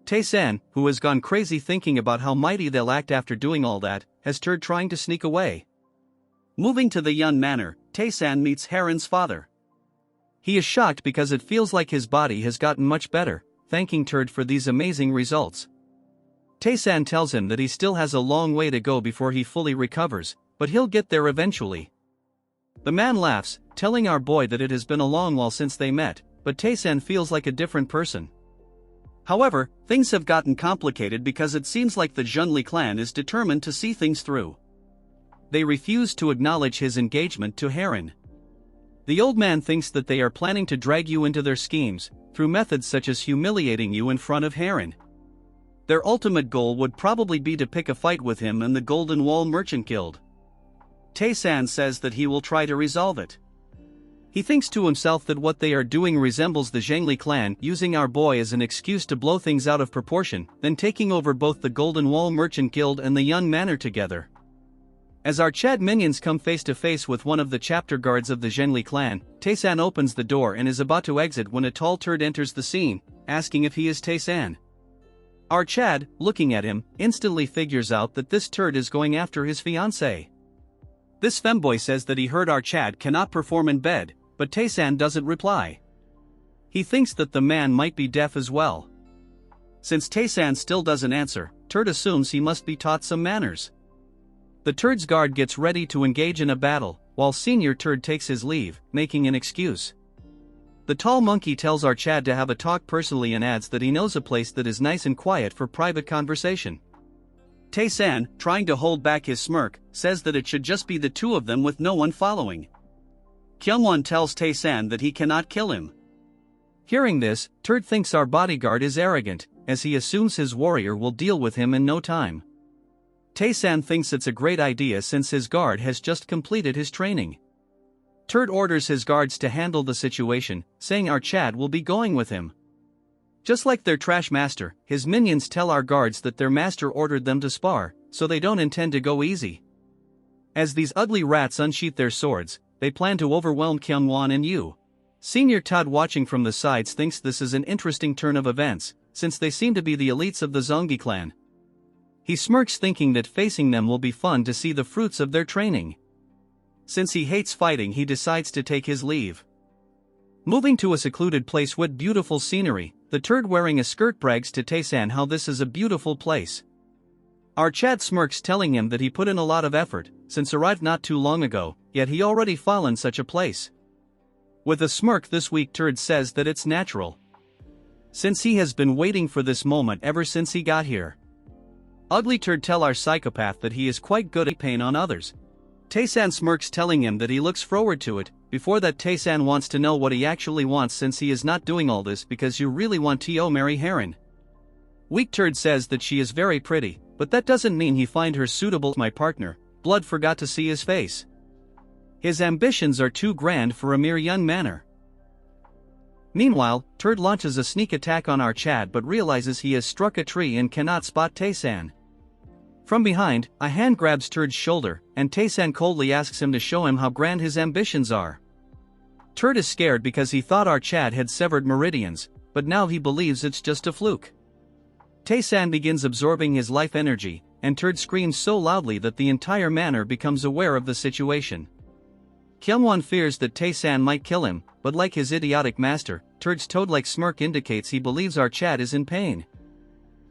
Taesan, who has gone crazy thinking about how mighty they'll act after doing all that, has Turd trying to sneak away. Moving to the Yun Manor, Taesan meets Heron's father. He is shocked because it feels like his body has gotten much better, thanking Turd for these amazing results. Taesan tells him that he still has a long way to go before he fully recovers, but he'll get there eventually. The man laughs, telling our boy that it has been a long while since they met, but Taesan feels like a different person. However, things have gotten complicated because it seems like the Zhengli clan is determined to see things through. They refuse to acknowledge his engagement to Heron. The old man thinks that they are planning to drag you into their schemes, through methods such as humiliating you in front of Heron. Their ultimate goal would probably be to pick a fight with him and the Golden Wall Merchant Guild. Taesan says that he will try to resolve it. He thinks to himself that what they are doing resembles the Zhengli clan using our boy as an excuse to blow things out of proportion, then taking over both the Golden Wall Merchant Guild and the Yun Manor together. As our Chad minions come face to face with one of the chapter guards of the Zhengli clan, Taesan opens the door and is about to exit when a tall Turd enters the scene, asking if he is Taesan. Our Chad, looking at him, instantly figures out that this Turd is going after his fiancée. This femboy says that he heard our Chad cannot perform in bed, but Taesan doesn't reply. He thinks that the man might be deaf as well. Since Taesan still doesn't answer, Turd assumes he must be taught some manners. The Turd's guard gets ready to engage in a battle, while Senior Turd takes his leave, making an excuse. The tall monkey tells our Chad to have a talk personally and adds that he knows a place that is nice and quiet for private conversation. Taesan, trying to hold back his smirk, says that it should just be the 2 of them with no one following. Kyungwon tells Taesan that he cannot kill him. Hearing this, Turd thinks our bodyguard is arrogant, as he assumes his warrior will deal with him in no time. Taesan thinks it's a great idea since his guard has just completed his training. Turd orders his guards to handle the situation, saying our Chad will be going with him. Just like their trash master, his minions tell our guards that their master ordered them to spar, so they don't intend to go easy. As these ugly rats unsheath their swords, they plan to overwhelm Kyungwon and Yu. Senior Todd watching from the sides thinks this is an interesting turn of events, since they seem to be the elites of the Zonggi clan. He smirks thinking that facing them will be fun to see the fruits of their training. Since he hates fighting, he decides to take his leave. Moving to a secluded place with beautiful scenery, the Turd wearing a skirt brags to Taesan how this is a beautiful place. Our Chad smirks telling him that he put in a lot of effort, since arrived not too long ago, yet he already fallen such a place. With a smirk this weak Turd says that it's natural. since he has been waiting for this moment ever since he got here. Ugly Turd tell our psychopath that he is quite good at pain on others. Taesan smirks, telling him that he looks forward to it. Before that, Taesan wants to know what he actually wants, since he is not doing all this because you really want to marry Heron. Weak Turd says that she is very pretty, but that doesn't mean he find her suitable. My partner, Blood, forgot to see his face. His ambitions are too grand for a mere young manner. Meanwhile, Turd launches a sneak attack on our Chad but realizes he has struck a tree and cannot spot Taesan. From behind, a hand grabs Turd's shoulder, and Taesan coldly asks him to show him how grand his ambitions are. Turd is scared because he thought our Chad had severed meridians, but now he believes it's just a fluke. Taesan begins absorbing his life energy, and Turd screams so loudly that the entire manor becomes aware of the situation. Kyungwon fears that Taesan might kill him, but like his idiotic master, Turd's toad-like smirk indicates he believes our Chad is in pain.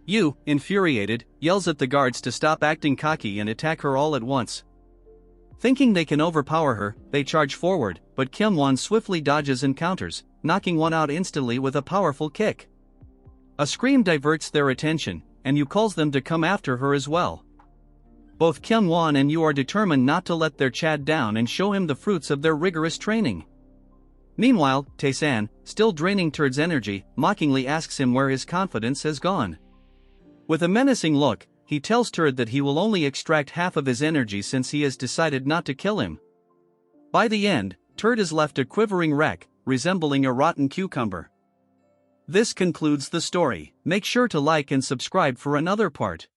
Yu, infuriated, yells at the guards to stop acting cocky and attack her all at once. Thinking they can overpower her, they charge forward, but Kyungwon swiftly dodges and counters, knocking one out instantly with a powerful kick. A scream diverts their attention, and Yu calls them to come after her as well. Both Kyungwon and Yu are determined not to let their Chad down and show him the fruits of their rigorous training. Meanwhile, Taesan, still draining Turd's energy, mockingly asks him where his confidence has gone. With a menacing look, he tells Turd that he will only extract half of his energy since he has decided not to kill him. By the end, Turd is left a quivering wreck, resembling a rotten cucumber. This concludes the story. Make sure to like and subscribe for another part.